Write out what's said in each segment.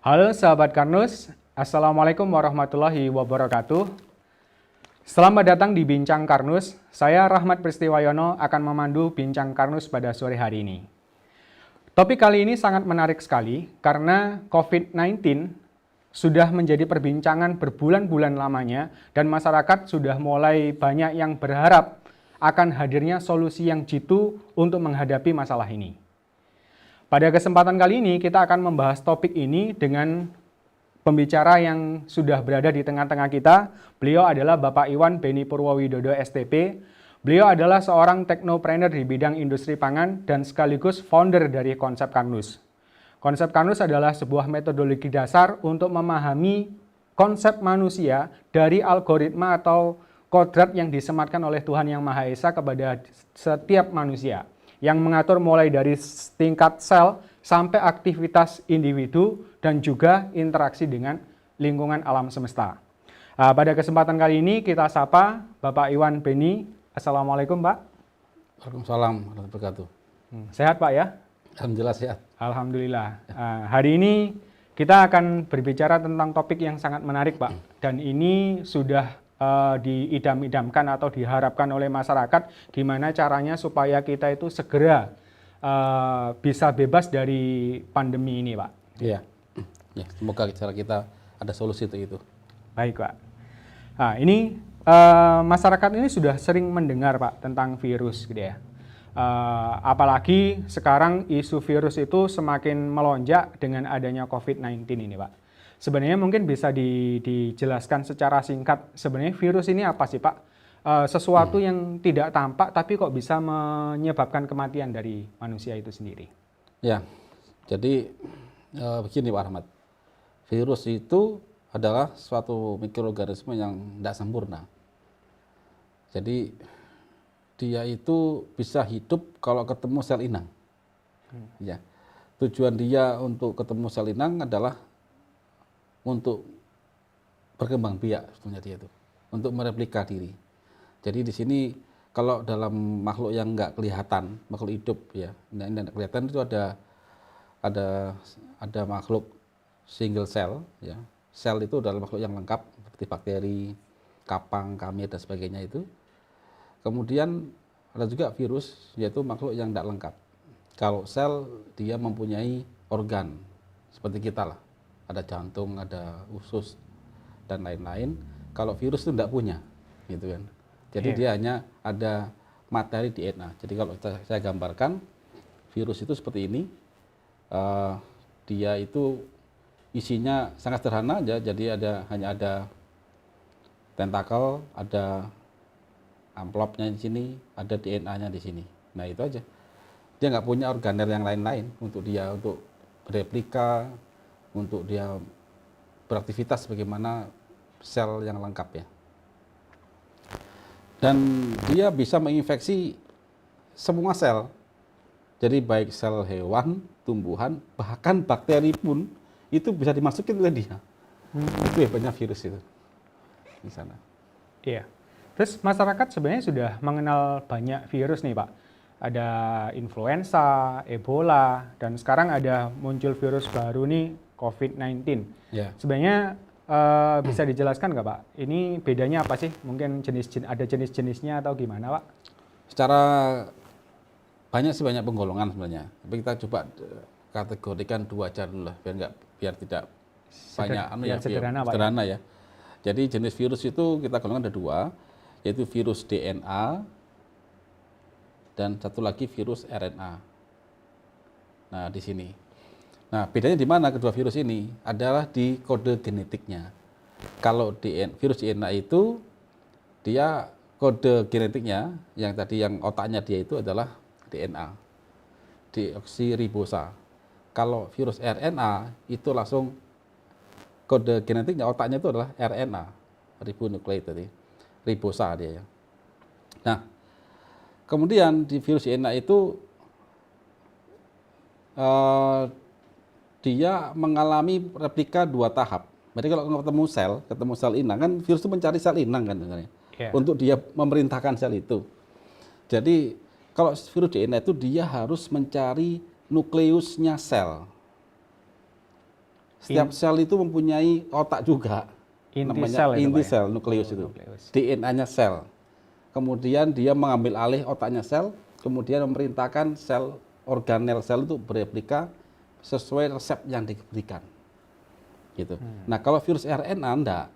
Halo sahabat Karnus, Assalamualaikum warahmatullahi wabarakatuh. Selamat datang di Bincang Karnus. Saya Rahmat Pristiwayono akan memandu Bincang Karnus pada sore hari ini. Topik kali ini sangat menarik sekali karena COVID-19 sudah menjadi perbincangan berbulan-bulan lamanya dan masyarakat sudah mulai banyak yang berharap akan hadirnya solusi yang jitu untuk menghadapi masalah ini. Pada kesempatan kali ini kita akan membahas topik ini dengan pembicara yang sudah berada di tengah-tengah kita. Beliau adalah Bapak Iwan Beni Purwowidodo STP. Beliau adalah seorang teknopreneur di bidang industri pangan dan sekaligus founder dari Konsep Karnus. Konsep Karnus adalah sebuah metodologi dasar untuk memahami konsep manusia dari algoritma atau kodrat yang disematkan oleh Tuhan Yang Maha Esa kepada setiap manusia, yang mengatur mulai dari tingkat sel sampai aktivitas individu dan juga interaksi dengan lingkungan alam semesta. Pada kesempatan kali ini kita sapa Bapak Iwan Beni. Assalamualaikum Pak. Waalaikumsalam warahmatullahi wabarakatuh. Sehat Pak ya? Alhamdulillah sehat. Alhamdulillah. Hari ini kita akan berbicara tentang topik yang sangat menarik Pak. Dan ini sudah diidam-idamkan atau diharapkan oleh masyarakat gimana caranya supaya kita itu segera bisa bebas dari pandemi ini Pak. Iya. Ya, semoga cara kita ada solusi untuk itu. Baik Pak. Nah, ini masyarakat ini sudah sering mendengar Pak tentang virus gitu ya. Apalagi sekarang isu virus itu semakin melonjak dengan adanya COVID-19 ini Pak. Sebenarnya mungkin bisa dijelaskan secara singkat, sebenarnya virus ini apa sih Pak? Sesuatu yang tidak tampak tapi kok bisa menyebabkan kematian dari manusia itu sendiri. Ya, jadi begini Pak Ahmad. Virus itu adalah suatu mikroorganisme yang tidak sempurna. Jadi dia itu bisa hidup kalau ketemu sel inang. Ya. Tujuan dia untuk ketemu sel inang adalah untuk berkembang biak sebetulnya dia itu, untuk mereplika diri. Jadi di sini kalau dalam makhluk yang nggak kelihatan, makhluk hidup ya, ini nggak kelihatan itu ada makhluk single cell ya. Sel itu adalah makhluk yang lengkap seperti bakteri, kapang, kamir dan sebagainya itu. Kemudian ada juga virus yaitu makhluk yang tidak lengkap. Kalau sel dia mempunyai organ seperti kita lah. Ada jantung, ada usus, dan lain-lain. Kalau virus itu tidak punya, gitu kan. Jadi dia hanya ada materi DNA. Jadi kalau saya gambarkan, virus itu seperti ini. Dia itu isinya sangat sederhana aja. Jadi hanya ada tentakel, ada amplopnya di sini, ada DNA-nya di sini. Nah itu aja. Dia nggak punya organel yang lain-lain untuk bereplika, untuk dia beraktivitas bagaimana sel yang lengkap ya. Dan dia bisa menginfeksi semua sel. Jadi baik sel hewan, tumbuhan, bahkan bakteri pun itu bisa dimasukin oleh dia. Itu hebatnya virus itu di sana. Iya. Terus masyarakat sebenarnya sudah mengenal banyak virus nih Pak. Ada influenza, Ebola, dan sekarang ada muncul virus baru nih COVID-19. Ya. Sebenarnya bisa dijelaskan nggak Pak? Ini bedanya apa sih? Mungkin ada jenis-jenisnya atau gimana Pak? Secara banyak penggolongan sebenarnya. Tapi kita coba kategorikan dua aja dulu lah, biar tidak banyak sederhana ya. Jadi jenis virus itu kita golongkan ada dua, yaitu virus DNA dan satu lagi virus RNA. Nah di sini. Nah, bedanya di mana kedua virus ini? Adalah di kode genetiknya. Kalau virus DNA itu, dia kode genetiknya, yang tadi yang otaknya dia itu adalah DNA, deoksiribosa. Kalau virus RNA, itu langsung kode genetiknya, otaknya itu adalah RNA, ribonukleot tadi, ribosa dia ya. Nah, kemudian di virus DNA itu, dia mengalami replika dua tahap. Jadi kalau ketemu sel inang, kan virus itu mencari sel inang kan sebenarnya. Untuk dia memerintahkan sel itu. Jadi kalau virus DNA itu dia harus mencari nukleusnya sel. Setiap sel itu mempunyai otak juga. Inti Namanya sel itu, inti Pak, ya? sel, nukleus itu. DNA-nya sel. Kemudian dia mengambil alih otaknya sel, kemudian memerintahkan sel organel sel itu bereplika sesuai resep yang diberikan. Gitu. Nah, kalau virus RNA enggak.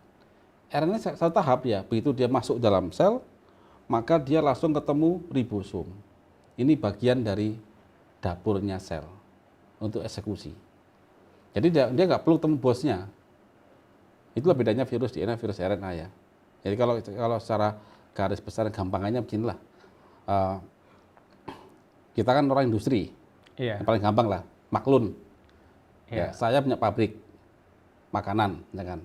RNA satu tahap ya, begitu dia masuk dalam sel, maka dia langsung ketemu ribosom. Ini bagian dari dapurnya sel untuk eksekusi. Jadi dia nggak perlu ketemu bosnya. Itulah bedanya virus DNA, virus RNA ya. Jadi kalau secara garis besar gampangannya beginilah. Kita kan orang industri, Iya. yang paling gampang lah, maklun. Iya. Ya, saya punya pabrik makanan, ya kan.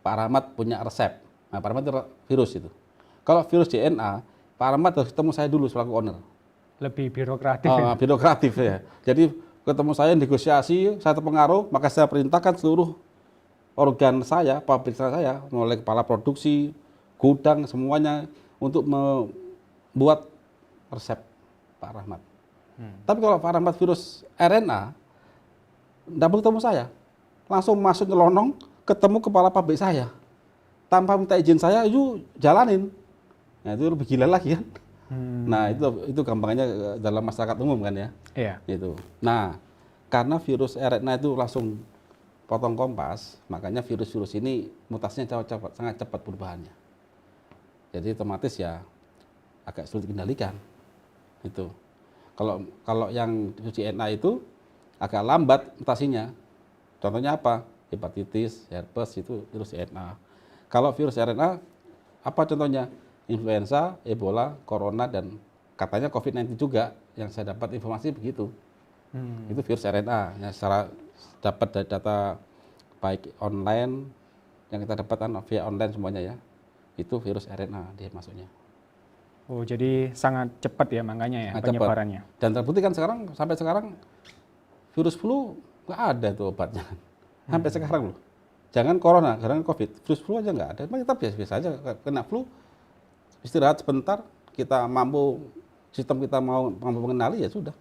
Pak Rahmat punya resep. Nah, Pak Rahmat itu virus itu. Kalau virus DNA, Pak Rahmat harus ketemu saya dulu selaku owner. Lebih birokratif. Ya? Birokratif ya. Jadi ketemu saya negosiasi, saya terpengaruh, maka saya perintahkan seluruh organ saya, pabrik saya, mulai kepala produksi, gudang, semuanya untuk membuat resep Pak Rahmat. Tapi kalau Pak Rahmat virus RNA, tidak perlu ketemu saya, langsung masuk nyelonong, ketemu kepala pabrik saya, tanpa minta izin saya, yuk jalanin. Nah itu lebih gila lagi kan. Nah itu gampangnya dalam masyarakat umum kan ya. Iya. Gitu. Nah karena virus RNA itu langsung potong kompas, makanya virus-virus ini mutasinya sangat cepat perubahannya. Jadi otomatis ya agak sulit dikendalikan. Itu. Kalau yang virus DNA itu agak lambat mutasinya. Contohnya apa? Hepatitis, herpes itu virus RNA. Kalau virus RNA apa contohnya? Influenza, Ebola, Corona, dan katanya COVID-19 juga. Yang saya dapat informasi begitu. Itu virus RNA. Yang secara dapat dari data baik online, yang kita dapatkan via online semuanya ya. Itu virus RNA dia masuknya. Oh, jadi sangat cepat ya makanya ya penyebarannya. Dan terbukti kan sampai sekarang virus flu nggak ada tuh obatnya. Sampai sekarang loh. Jangan corona, jangan COVID, virus flu aja nggak ada. Memang kita biasa-biasa aja kena flu, istirahat sebentar, kita sistem kita mampu mengenali ya sudah.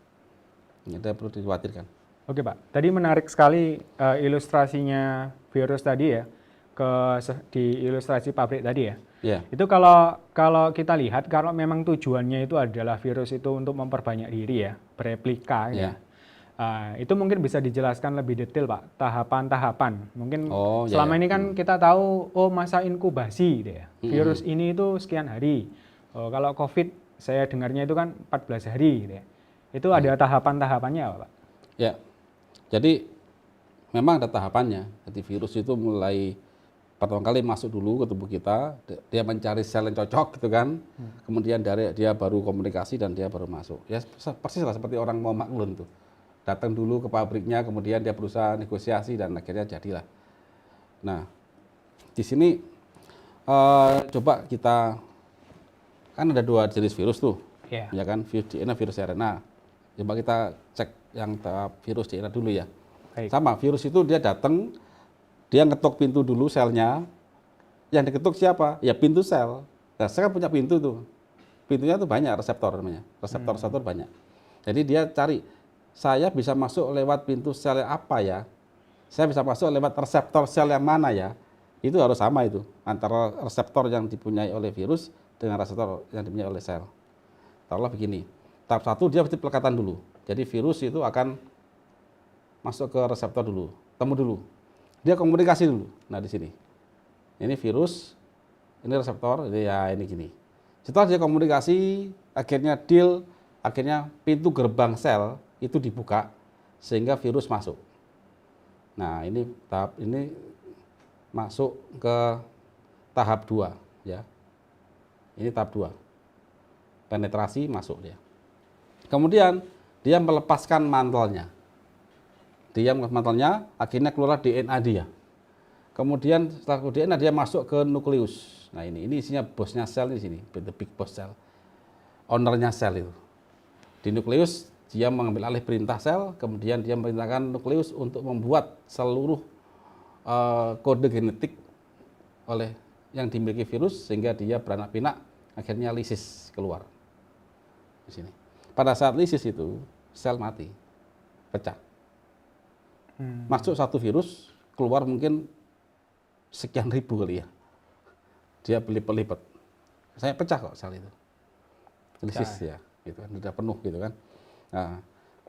Tidak perlu dikhawatirkan. Oke Pak, tadi menarik sekali ilustrasinya virus tadi ya, di ilustrasi pabrik tadi ya. Ya. Itu kalau kita lihat, kalau memang tujuannya itu adalah virus itu untuk memperbanyak diri ya, bereplika ya. Itu mungkin bisa dijelaskan lebih detail Pak, tahapan-tahapan. Mungkin selama ini kan kita tahu, masa inkubasi gitu ya. Virus ini itu sekian hari. Kalau COVID, saya dengarnya itu kan 14 hari gitu ya. Itu ada tahapan-tahapannya Pak? Ya, jadi memang ada tahapannya. Jadi virus itu mulai pertama kali masuk dulu ke tubuh kita, dia mencari sel yang cocok gitu kan. Kemudian dia baru komunikasi dan dia baru masuk. Ya persis lah seperti orang mau maklun tuh. Datang dulu ke pabriknya, kemudian dia berusaha negosiasi dan akhirnya jadilah. Nah, di sini coba kita kan ada 2 jenis virus tuh, ya kan, virus DNA, virus RNA. Coba kita cek yang virus DNA dulu ya. Baik. Sama, virus itu dia datang, dia ngetok pintu dulu selnya. Yang diketuk siapa? Ya pintu sel. Nah, saya kan punya pintu tuh. Pintunya tuh banyak, reseptor namanya. Reseptor banyak. Jadi dia cari, saya bisa masuk lewat pintu sel yang apa ya? Saya bisa masuk lewat reseptor sel yang mana ya? Itu harus sama itu. Antara reseptor yang dipunyai oleh virus dengan reseptor yang dipunyai oleh sel. Taruhlah begini. Tahap 1 dia pasti pelekatan dulu. Jadi virus itu akan masuk ke reseptor dulu, temu dulu. Dia komunikasi dulu. Nah di sini, ini virus, ini reseptor, ini gini. Setelah dia komunikasi, akhirnya akhirnya pintu gerbang sel itu dibuka sehingga virus masuk. Nah ini tahap ini masuk ke tahap 2 ya. Ini tahap 2. Penetrasi masuk dia. Kemudian dia melepaskan mantelnya. Dia mantelnya, akhirnya keluar DNA dia. Kemudian setelah DNA dia masuk ke nukleus. Nah ini isinya bosnya sel di sini, the big boss sel. Ownernya sel itu. Di nukleus dia mengambil alih perintah sel, kemudian dia memerintahkan nukleus untuk membuat seluruh kode genetik oleh yang dimiliki virus sehingga dia beranak pinak, akhirnya lisis keluar. Di sini. Pada saat lisis itu sel mati, pecah. Masuk satu virus, keluar mungkin sekian ribu kali ya. Dia berlipat-lipat. Saya pecah kok sel itu. Lisis ya, gitu kan, sudah penuh gitu kan. Nah,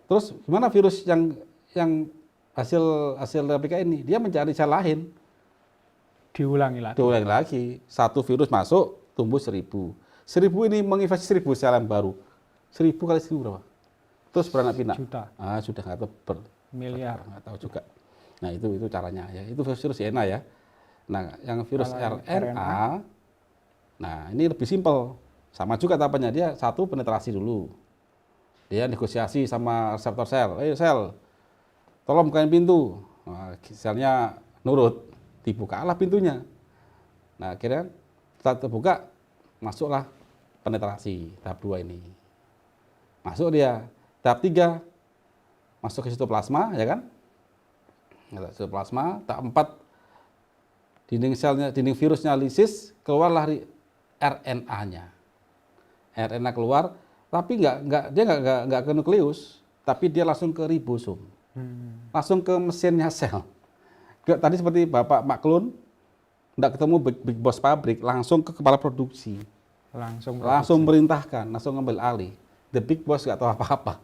terus gimana virus yang hasil replika ini? Dia mencari sel lain, Diulangi lagi. Satu virus masuk, tumbuh 1000. 1000 ini menginfeksi 1000 sel yang baru. 1000 kali 1000 berapa? Terus beranak pinak. Juta. Sudah nggak tahu Miliar. nggak tahu juga. Nah itu caranya ya. Itu virus DNA ya. Nah yang virus Kalau RNA, nah ini lebih simpel. Sama juga tahapannya, dia satu penetrasi dulu. Dia negosiasi sama reseptor sel. Sel, tolong bukain pintu. Nah, selnya nurut, dibukalah pintunya. Nah akhirnya setelah terbuka, masuklah penetrasi tahap 2 ini. Masuk dia. Tahap 3, masuk ke sitoplasma, ya kan? Sitoplasma. Tahap 4, dinding virusnya lisis, keluarlah RNA-nya. RNA keluar, tapi dia nggak ke nukleus, tapi dia langsung ke ribosom. Langsung ke mesinnya sel. Tadi seperti Bapak maklun, nggak ketemu big boss pabrik, langsung ke kepala produksi. Langsung merintahkan, langsung ngambil alih. The big boss nggak tahu apa-apa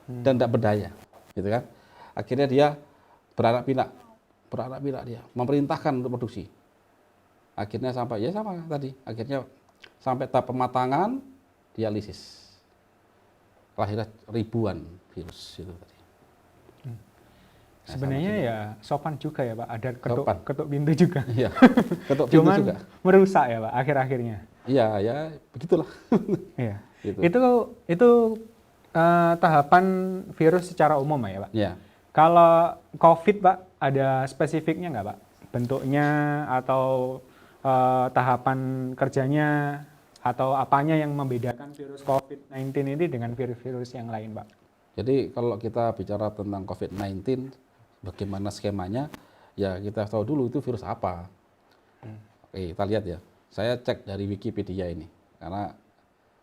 dan tidak berdaya, gitu kan? Akhirnya dia beranak pinak dia, memerintahkan untuk produksi. Akhirnya sampai sama tadi. Akhirnya sampai tahap pematangan, dialisis. Lahirnya ribuan virus itu tadi. Sebenarnya ya sopan juga ya Pak, ada ketuk pintu juga. Iya, ketuk pintu Cuman juga. merusak ya Pak akhir-akhirnya. Iya, ya begitulah. Iya. Gitu. Itu tahapan virus secara umum ya Pak. Iya. Kalau COVID Pak, ada spesifiknya nggak Pak? Bentuknya atau tahapan kerjanya atau apanya yang membedakan virus COVID-19 ini dengan virus-virus yang lain Pak? Jadi kalau kita bicara tentang COVID-19, bagaimana skemanya, ya kita tahu dulu itu virus apa. Oke, kita lihat ya. Saya cek dari Wikipedia ini, karena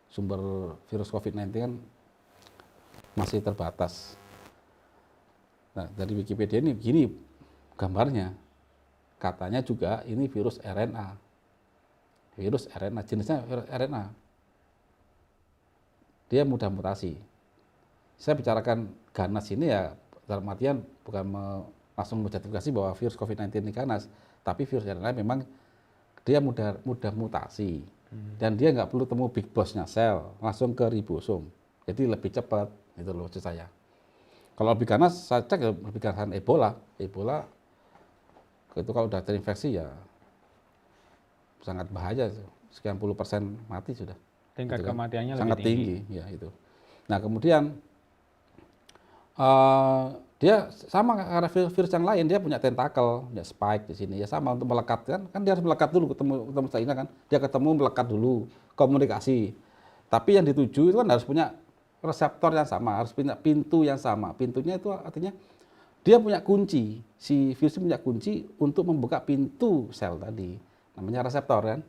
sumber virus COVID-19 kan masih terbatas. Nah, dari Wikipedia ini begini gambarnya. Katanya juga ini virus RNA. Virus RNA, jenisnya virus RNA. Dia mudah mutasi. Saya bicarakan ganas ini ya dalam artian bukan langsung menjustifikasi bahwa virus COVID-19 ini ganas, tapi virus RNA memang dia mudah mutasi. Dan dia nggak perlu temu big boss-nya sel, langsung ke ribosom. Jadi lebih cepat, itu loh maksud saya. Kalau lebih ganas, saya cek lebih ganas Ebola. Ebola itu kalau udah terinfeksi ya sangat bahaya, sekian puluh persen mati sudah. Tingkat gitu kan. kematiannya sangat lebih tinggi. ya itu. Nah kemudian dia sama karena virus yang lain, dia punya tentakel, punya spike di sini ya sama untuk melekat kan dia harus melekat dulu ketemu China kan, dia ketemu melekat dulu komunikasi. Tapi yang dituju itu kan harus punya reseptor yang sama, harus punya pintu yang sama. Pintunya itu artinya dia punya kunci, si virus punya kunci untuk membuka pintu sel tadi, namanya reseptor kan.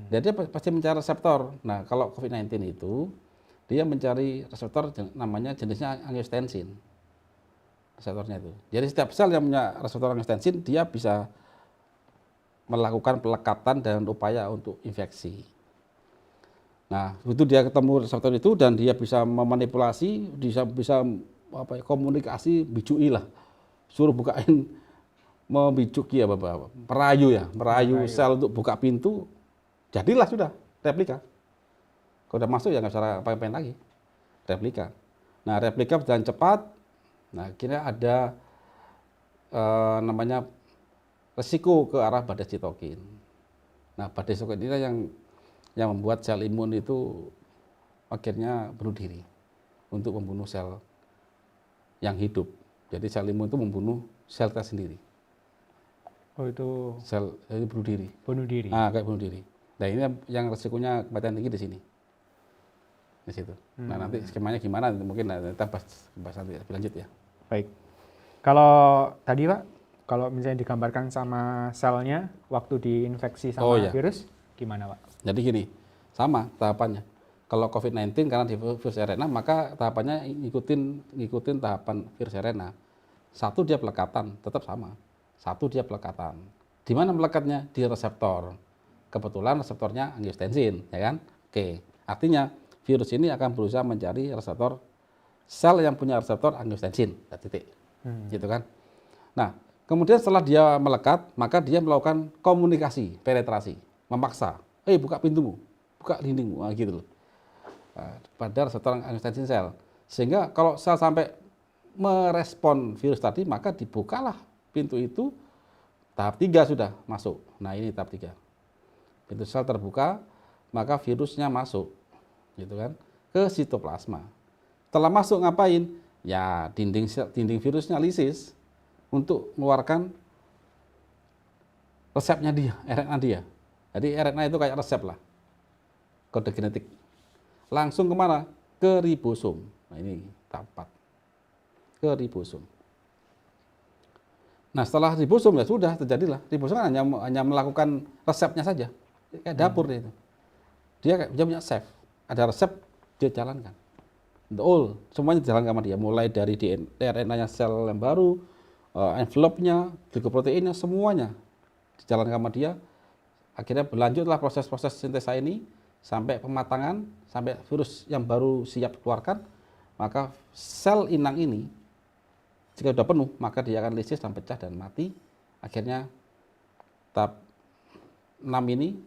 Dan dia pasti mencari reseptor. Nah kalau COVID-19 itu dia mencari reseptor namanya jenisnya angiotensin. Reseptornya itu. Jadi setiap sel yang punya reseptor angiotensin dia bisa melakukan pelekatan dan upaya untuk infeksi. Nah, itu dia ketemu reseptor itu dan dia bisa memanipulasi, bisa komunikasi, bijui lah. Suruh bukain, membijuki ya Bapak, merayu sel untuk buka pintu. Jadilah sudah replika. Kalau udah masuk ya nggak usah apa-apain lagi. Replika. Nah, replika berjalan cepat. Nah, akhirnya ada namanya resiko ke arah badai sitokin. Nah, badai sitokin ini yang membuat sel imun itu akhirnya bunuh diri untuk membunuh sel yang hidup. Jadi sel imun itu membunuh sel kita sendiri. Oh itu sel itu bunuh diri. Bunuh diri. Kayak bunuh diri. Nah ini yang resikonya kematian tinggi di sini. Di situ. Nah nanti skemanya gimana mungkin kita bahas nanti lebih lanjut ya. Baik. Kalau tadi Pak, kalau misalnya digambarkan sama selnya waktu diinfeksi sama virus, gimana Pak? Jadi gini, sama tahapannya. Kalau COVID-19 karena di virus RNA, maka tahapannya ngikutin tahapan virus RNA. Satu dia pelekatan, tetap sama. Satu, dia pelekatan. Di mana melekatnya? Di reseptor. Kebetulan reseptornya angiotensin, ya kan? Oke, artinya virus ini akan berusaha mencari reseptor sel yang punya reseptor angiotensin, titik. Gitu kan? Nah, kemudian setelah dia melekat, maka dia melakukan komunikasi, penetrasi, memaksa. Buka pintumu, buka dindingmu, gitu loh. Pada reseptor angiotensin sel. Sehingga kalau sel sampai merespon virus tadi, maka dibukalah pintu itu, tahap 3 sudah masuk. Nah, ini tahap 3. Pintu sel terbuka, maka virusnya masuk, gitu kan, ke sitoplasma. Setelah masuk ngapain? Ya, dinding virusnya lisis untuk mengeluarkan resepnya dia, RNA dia. Jadi RNA itu kayak resep lah, kode genetik. Langsung kemana? Ke ribosom. Nah, ini tahap 4. Ke ribosom. Nah, setelah ribosom ya sudah terjadilah. Ribosom kan hanya melakukan resepnya saja. Kayak dapur dia itu. Dia punya chef. Ada resep, dia jalankan. Semuanya dijalankan sama dia. Mulai dari RNA-nya sel yang baru, envelope-nya, glikoproteinnya, semuanya dijalankan sama dia. Akhirnya berlanjutlah proses-proses sintesa ini sampai pematangan, sampai virus yang baru siap dikeluarkan. Maka sel inang ini, jika sudah penuh, maka dia akan lisis dan pecah dan mati. Akhirnya tahap 6 ini,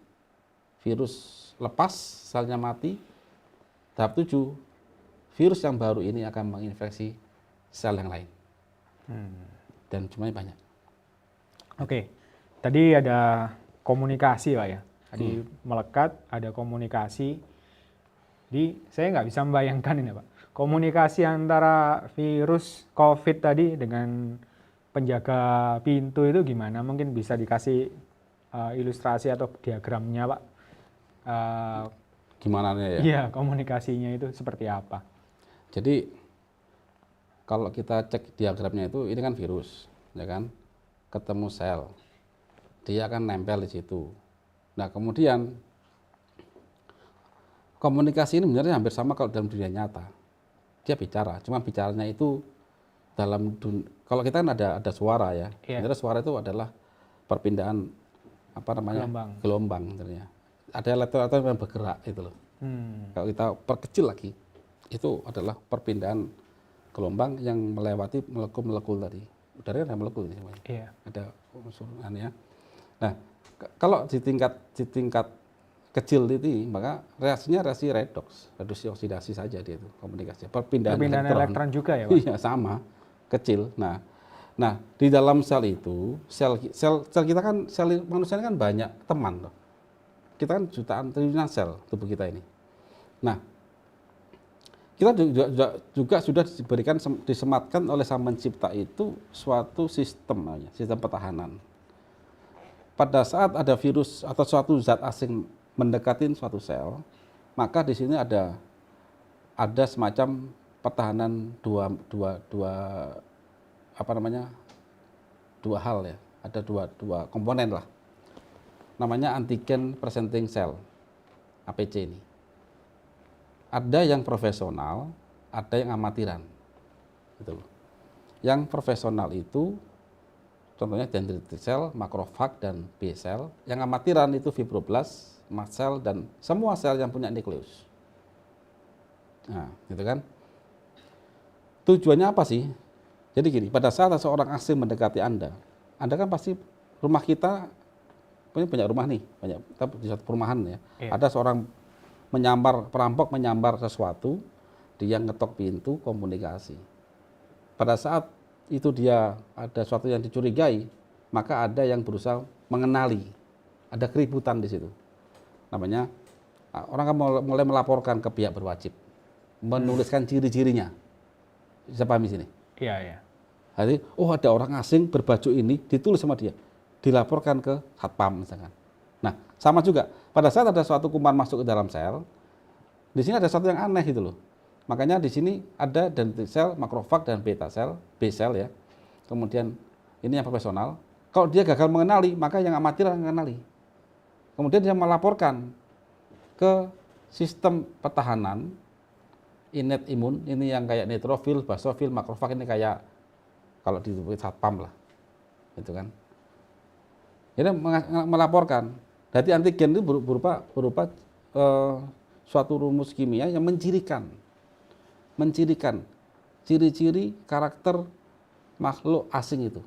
virus lepas, selnya mati. Tahap 7, virus yang baru ini akan menginfeksi sel yang lain. Dan jumlahnya banyak. Oke, tadi ada komunikasi Pak ya. Tadi melekat, ada komunikasi. Saya nggak bisa membayangkan ini Pak. Komunikasi antara virus COVID tadi dengan penjaga pintu itu gimana? Mungkin bisa dikasih ilustrasi atau diagramnya Pak. Gimana ya? Iya, komunikasinya itu seperti apa? Jadi kalau kita cek diagramnya itu, ini kan virus, ya kan? Ketemu sel, dia akan nempel di situ. Nah, kemudian komunikasi ini sebenarnya hampir sama kalau dalam dunia nyata. Dia bicara, cuma bicaranya itu kalau kita kan ada suara ya. Sebenarnya suara itu adalah perpindahan gelombang sebenarnya. Ada elektron yang bergerak itu loh. Kalau kita perkecil lagi, itu adalah perpindahan gelombang yang melewati molekul-molekul tadi. Udaranya ada molekul ini semuanya. Ada unsur ya. Nah, kalau di tingkat kecil itu, maka reaksinya reaksi redoks, reduksi oksidasi saja dia itu komunikasi. Perpindahan elektron juga ya, Pak? Iya, sama, kecil. Nah, di dalam sel itu, sel kita kan, sel manusia ini kan banyak teman loh. Kita kan jutaan triliunan sel tubuh kita ini. Nah, kita juga sudah disematkan oleh Sang Pencipta itu suatu sistem pertahanan. Pada saat ada virus atau suatu zat asing mendekatin suatu sel, maka di sini ada semacam pertahanan dua hal ya, ada dua komponen lah. Namanya antigen presenting cell, APC ini. Ada yang profesional, ada yang amatiran. Gitu loh. Yang profesional itu contohnya dendritic cell, makrofag, dan B cell. Yang amatiran itu fibroblast, mast cell, dan semua sel yang punya nukleus. Nah, gitu kan. Tujuannya apa sih? Jadi gini, pada saat seorang asing mendekati Anda kan pasti rumah kita, ini banyak rumah nih, banyak di satu perumahan ya. Ada seorang perampok menyambar sesuatu, dia ngetok pintu, komunikasi. Pada saat itu dia ada sesuatu yang dicurigai, maka ada yang berusaha mengenali, ada keributan di situ. Namanya orang akan mulai melaporkan ke pihak berwajib, menuliskan ciri-cirinya. Bisa paham di sini? Iya. Jadi, ada orang asing berbaju ini, ditulis sama dia, dilaporkan ke satpam misalkan. Nah, sama juga pada saat ada suatu kuman masuk ke dalam sel, di sini ada sesuatu yang aneh gitu loh. Makanya di sini ada dendritic cell, makrofag, dan beta cell, B cell ya. Kemudian ini yang profesional. Kalau dia gagal mengenali, maka yang amatir akan mengenali. Kemudian dia melaporkan ke sistem pertahanan innate imun, ini yang kayak neutrofil, basofil, makrofag, ini kayak kalau di satpam lah. Gitu kan. Ini melaporkan. Jadi antigen itu berupa suatu rumus kimia yang mencirikan ciri-ciri karakter makhluk asing itu.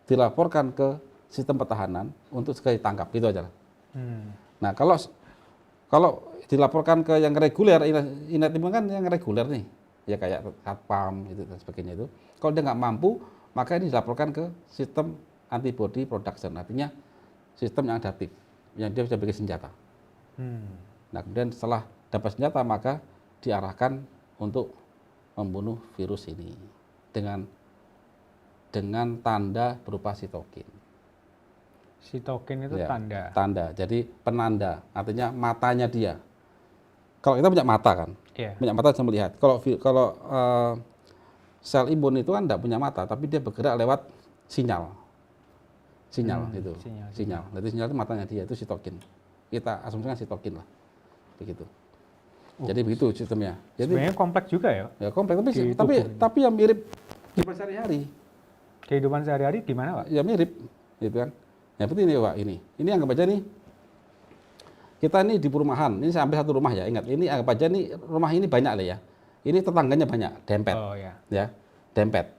Dilaporkan ke sistem pertahanan untuk segera ditangkap, gitu aja. Nah, kalau dilaporkan ke yang reguler, Inet Imun kan yang reguler nih, ya kayak Satpam gitu dan sebagainya itu. Kalau dia nggak mampu, maka ini dilaporkan ke sistem antibody production, artinya sistem yang adaptif, yang dia bisa bikin senjata. Nah, kemudian setelah dapat senjata, maka diarahkan untuk membunuh virus ini dengan tanda berupa sitokin. Sitokin itu Ya, tanda. Tanda, jadi penanda, artinya matanya dia. Kalau kita punya mata kan, Iya. punya mata bisa melihat. Kalau sel imun itu kan tidak punya mata, tapi dia bergerak lewat sinyal itu, sinyal. Jadi sinyal itu matanya dia, itu sitokin. Kita asumsikan sitokin lah, begitu. Jadi begitu sistemnya. Jadi Sebenarnya kompleks juga ya. ya kompleks, di tapi yang mirip kehidupan sehari-hari. Kehidupan sehari-hari gimana, Pak? Ya mirip, gitu kan. Ya seperti ini, Pak, ini anggap aja nih, kita ini di perumahan, ini sampai satu rumah ya, ingat, ini anggap aja nih, rumah ini banyak lah ya. Ini tetangganya banyak, dempet. Oh ya. Ya, dempet.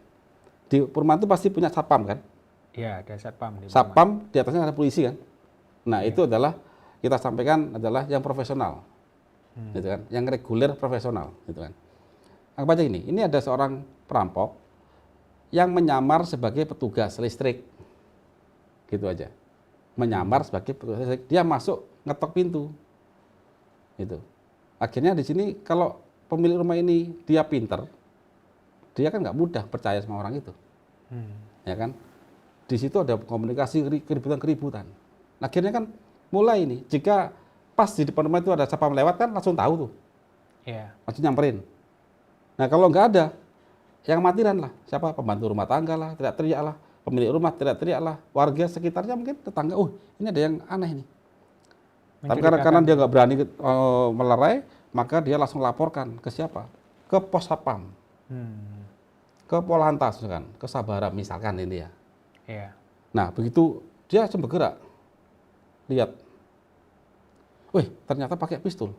Di perumahan itu pasti punya satpam kan? Iya, ada satpam di rumah. Satpam, di atasnya ada polisi kan? Nah, itu adalah, kita sampaikan adalah yang profesional. Gitu kan? Yang reguler profesional, gitu kan. Anggap aja ini ada seorang perampok yang menyamar sebagai petugas listrik. Gitu aja. Menyamar sebagai petugas listrik, dia masuk ngetok pintu. Gitu. Akhirnya di sini kalau pemilik rumah ini dia pinter, dia kan nggak mudah percaya sama orang itu. Ya kan? Di situ ada komunikasi keributan. Akhirnya kan mulai ini, jika pas di depan rumah itu ada satpam lewat kan langsung tahu tuh. Iya. Langsung nyamperin. Nah, kalau nggak ada, yang matiran lah. Siapa? Pembantu rumah tangga lah, teriak-teriak lah. Pemilik rumah teriak-teriak lah. Warga sekitarnya mungkin tetangga, ini ada yang aneh nih. Tapi karena dia nggak berani melerai, maka dia langsung laporkan ke siapa? Ke pos satpam. Ke Polantas misalkan, ke Sabara misalkan ini ya. Iya. Nah, begitu dia langsung bergerak. Lihat. Wih, ternyata pakai pistol,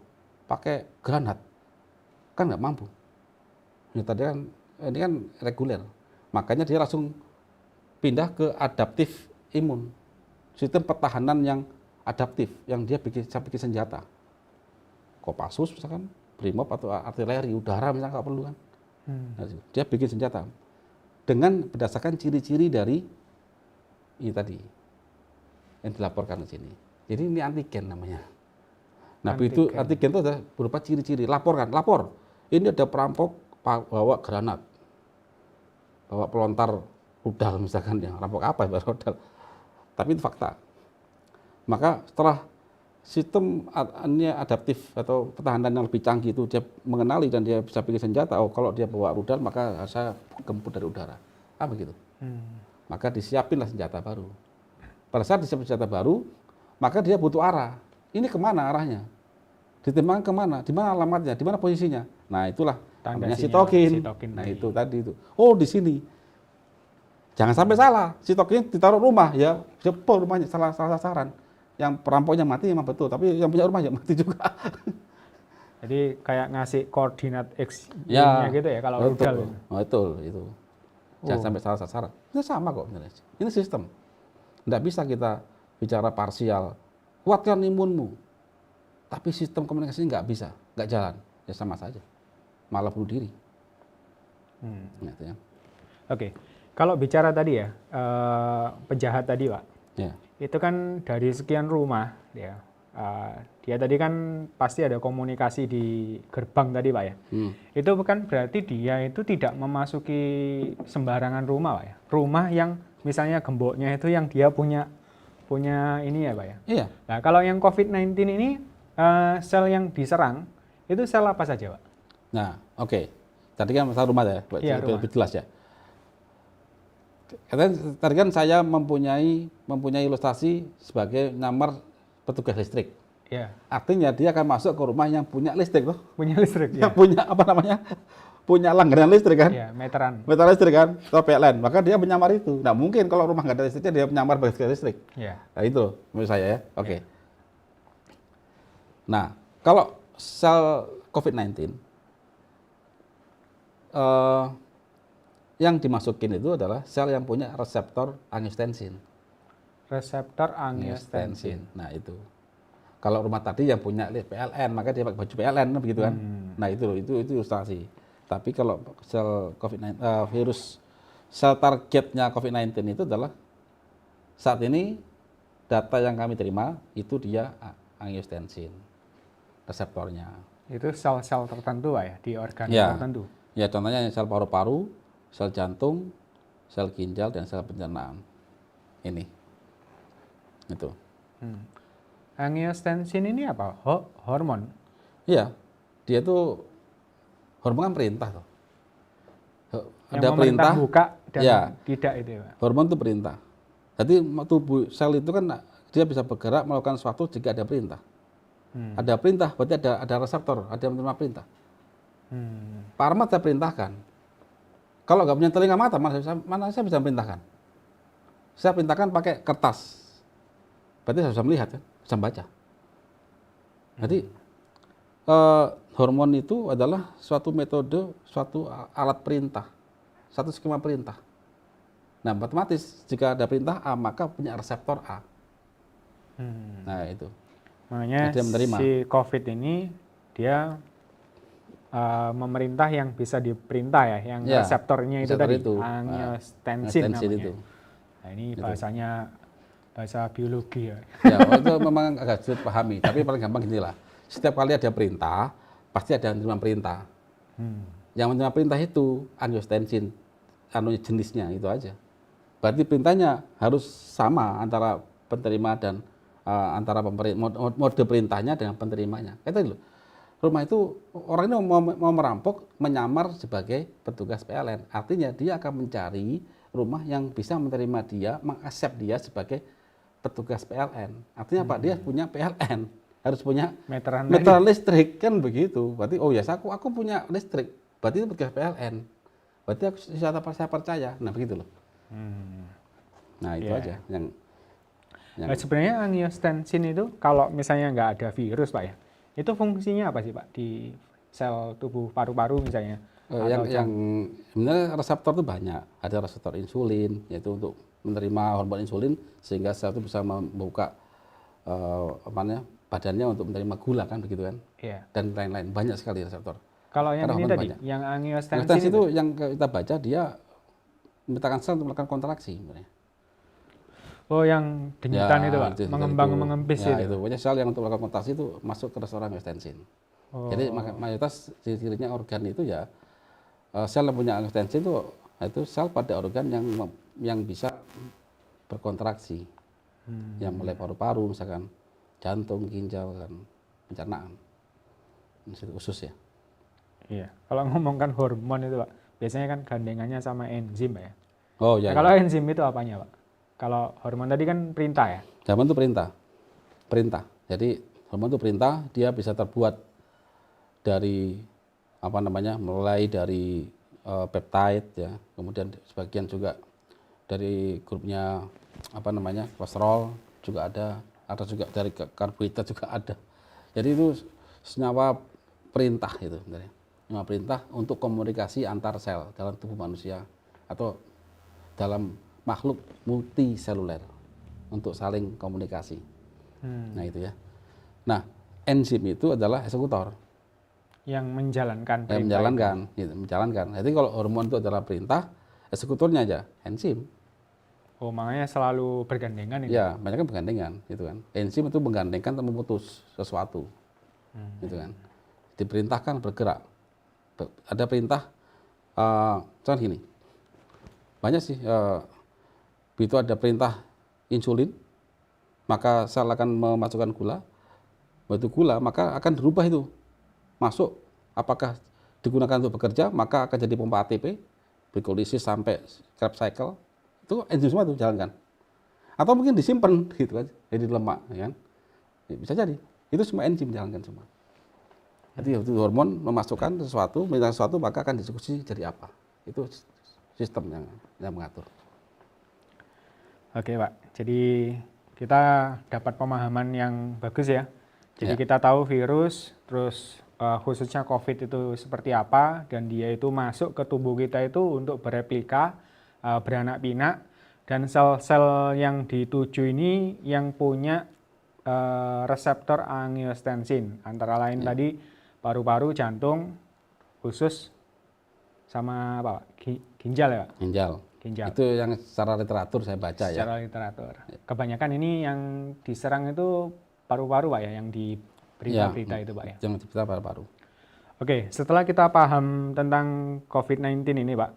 pakai granat. Kan nggak mampu. Ini kan reguler. Makanya dia langsung pindah ke adaptif imun. Sistem pertahanan yang adaptif, yang dia bisa bikin senjata. Kopassus misalkan, Brimob atau artileri udara misalkan nggak perlu kan. Nah, dia bikin senjata. Dengan berdasarkan ciri-ciri dari ini tadi yang dilaporkan di sini. Jadi ini antigen namanya. Nah, itu antigen itu ada berupa ciri-ciri. Lapor. Ini ada perampok bawa granat, bawa pelontar rudal misalkan, yang rampok apa ya rudal. Tapi itu fakta. Maka setelah sistem ini adaptif atau pertahanan yang lebih canggih itu dia mengenali dan dia bisa bikin senjata. Oh, kalau dia bawa rudal maka saya gempur dari udara. Begitu. Maka disiapinlah senjata baru. Pada saat disiapin senjata baru, maka dia butuh arah. Ini kemana arahnya? Ditembakkan kemana? Di mana alamatnya? Di mana posisinya? Nah, itulah namanya sitokin. Nah, itu tadi itu. Oh, di sini. Jangan sampai salah. Sitokin ditaruh rumah ya, jebol rumahnya salah sasaran. Yang perampoknya mati memang betul, tapi yang punya rumah ya mati juga. Jadi kayak ngasih koordinat X-nya gitu ya kalau rudal. Betul itu. Jangan sampai salah sasaran. Itu sama kok. Ini sistem. Tidak bisa kita bicara parsial. Kuatkan imunmu. Tapi sistem komunikasi nggak bisa, nggak jalan. Ya sama saja. Malah bunuh diri. Gitu ya. Oke. Kalau bicara tadi ya, penjahat tadi, Pak. Ya. Itu kan dari sekian rumah, ya. Dia tadi kan pasti ada komunikasi di gerbang tadi, Pak ya. Itu bukan berarti dia itu tidak memasuki sembarangan rumah, Pak ya. Rumah yang misalnya gemboknya itu yang dia punya ini ya, Pak ya. Iya. Nah, kalau yang COVID-19 ini sel yang diserang itu sel apa saja, Pak? Nah, oke. Tadi kan masalah rumah ya, Iya, lebih jelas ya. Tadi kan saya mempunyai ilustrasi sebagai nyamar petugas listrik. Iya. Artinya dia akan masuk ke rumah yang punya listrik loh. Punya listrik Yang ya. punya apa namanya? punya langganan listrik kan, Ya, meteran. meter listrik kan, atau PLN, maka dia menyamar itu. Nah mungkin kalau rumah nggak ada listriknya dia menyamar bagian listrik. Ya. Nah itu menurut saya ya. Oke. Nah kalau sel COVID-19 yang dimasukin itu adalah sel yang punya reseptor angiotensin. Reseptor angiotensin. Nah itu. Kalau rumah tadi yang punya PLN, maka dia pakai baju PLN begitu kan. Nah itu ilustrasi. Tapi kalau sel COVID-19 virus sel targetnya COVID-19 itu adalah saat ini data yang kami terima itu dia angiotensin reseptornya. Itu sel-sel tertentu Pak ya, di organ Ya. tertentu. Ya contohnya sel paru-paru, sel jantung, sel ginjal dan sel pencernaan. Ini. Itu. Angiotensin ini apa? Hormon. Iya. Dia tuh hormon kan perintah tuh. Yang Ada perintah buka dan ya. tidak itu ya Pak. Hormon itu perintah. Jadi tubuh sel itu kan dia bisa bergerak melakukan sesuatu jika ada perintah. Ada perintah, berarti ada reseptor, ada yang menerima perintah. Pak Ahmad saya perintahkan. Kalau nggak punya telinga mata, mana saya bisa perintahkan? Saya perintahkan pakai kertas. Berarti saya bisa melihat, kan? Bisa baca. Jadi hormon itu adalah suatu metode, suatu alat perintah, satu skema perintah. Nah, otomatis jika ada perintah A, maka punya reseptor A. Nah, itu. Makanya Dia menerima. si COVID ini dia memerintah yang bisa diperintah ya, yang Ya, reseptornya itu reseptor tadi, itu. angiotensin Angiotensin namanya. itu. Nah, ini bahasanya bahasa biologi ya. Ya, itu memang agak sulit pahami, tapi paling gampang gini lah. Setiap kali ada perintah, pasti ada yang menerima perintah. Yang menerima perintah itu angiotensin, jenisnya itu aja. Berarti perintahnya harus sama antara penerima dan antara mode perintahnya dengan penerimanya. Kata dulu, rumah itu orang ini mau merampok, menyamar sebagai petugas PLN. Artinya dia akan mencari rumah yang bisa menerima dia, mengaksep dia sebagai petugas PLN. Artinya apa? Dia punya PLN, harus punya Meteran listrik kan begitu. Berarti oh ya aku punya listrik. Berarti itu petugas PLN. Berarti saya percaya. Nah begitu loh. Nah itu aja yang Nah, sebenarnya angiotensin itu kalau misalnya nggak ada virus Pak ya, itu fungsinya apa sih Pak di sel tubuh paru-paru misalnya? yang sebenarnya reseptor itu banyak. Ada reseptor insulin, yaitu untuk menerima hormon insulin sehingga sel itu bisa membuka badannya untuk menerima gula kan begitu kan? Iya. Dan lain-lain banyak sekali reseptor. Kalau yang Karena ini hormon tadi, banyak. yang angiotensin Angiotensin itu, itu yang kita baca dia memerintahkan sel untuk melakukan kontraksi sebenarnya. oh yang denyutan itu Pak, mengembang itu. mengempis Ya, itu. Pokoknya sel yang untuk melakukan kontraksi itu masuk ke reseptor angiotensin. Oh. Jadi mayoritas ciri-cirinya organ itu ya sel yang punya angiotensin itu sel pada organ yang bisa berkontraksi. Yang mulai paru-paru misalkan jantung, ginjal dan pencernaan. Ini usus ya. Iya. Kalau ngomongkan hormon itu Pak, biasanya kan gandengannya sama enzim Pak ya. Oh ya. Nah, kalau enzim itu apanya Pak? Kalau hormon tadi kan perintah ya. Hormon itu perintah. Jadi hormon itu perintah, dia bisa terbuat dari mulai dari peptide ya, kemudian sebagian juga dari grupnya kolesterol juga ada juga dari karbohidrat juga ada. Jadi itu senyawa perintah itu sebenarnya. Senyawa perintah untuk komunikasi antar sel dalam tubuh manusia atau dalam makhluk multiseluler untuk saling komunikasi. Nah itu ya. Nah enzim itu adalah eksekutor Yang menjalankan yang perintah. menjalankan. Jadi kalau hormon itu adalah perintah, eksekutornya aja enzim. Oh, makanya selalu bergandengan itu. Ya, banyak kan bergandengan, gitu kan. Enzim itu menggandengkan atau memutus sesuatu, gitu kan. Diperintahkan bergerak. Ada perintah, contoh gini, banyak sih. Begitu ada perintah insulin, maka sel akan memasukkan gula. Begitu gula, maka akan dirubah itu. Masuk, apakah digunakan untuk bekerja, maka akan jadi pompa ATP, glikolisis sampai Krebs cycle. Itu enzim semua itu jalankan. Atau mungkin disimpan gitu kan, jadi lemak, ya kan. Ya, bisa jadi. Itu semua enzim jalankan semua. Jadi itu hormon memasukkan sesuatu, minta sesuatu maka akan dieksekusi jadi apa. Itu sistem yang mengatur. Oke Pak, jadi kita dapat pemahaman yang bagus ya. Jadi Ya. kita tahu virus, terus khususnya COVID itu seperti apa, dan dia itu masuk ke tubuh kita itu untuk bereplika, beranak pinak, dan sel-sel yang dituju ini yang punya reseptor angiotensin, antara lain tadi paru-paru, jantung, usus, sama apa Pak? Ginjal ya Pak? Ginjal. Ginjal. Itu yang secara literatur saya baca ya. Secara literatur. Kebanyakan ini yang diserang itu paru-paru Pak ya, yang di berita-berita itu Pak ya. Yang kita paru-paru. Oke, setelah kita paham tentang COVID-19 ini Pak,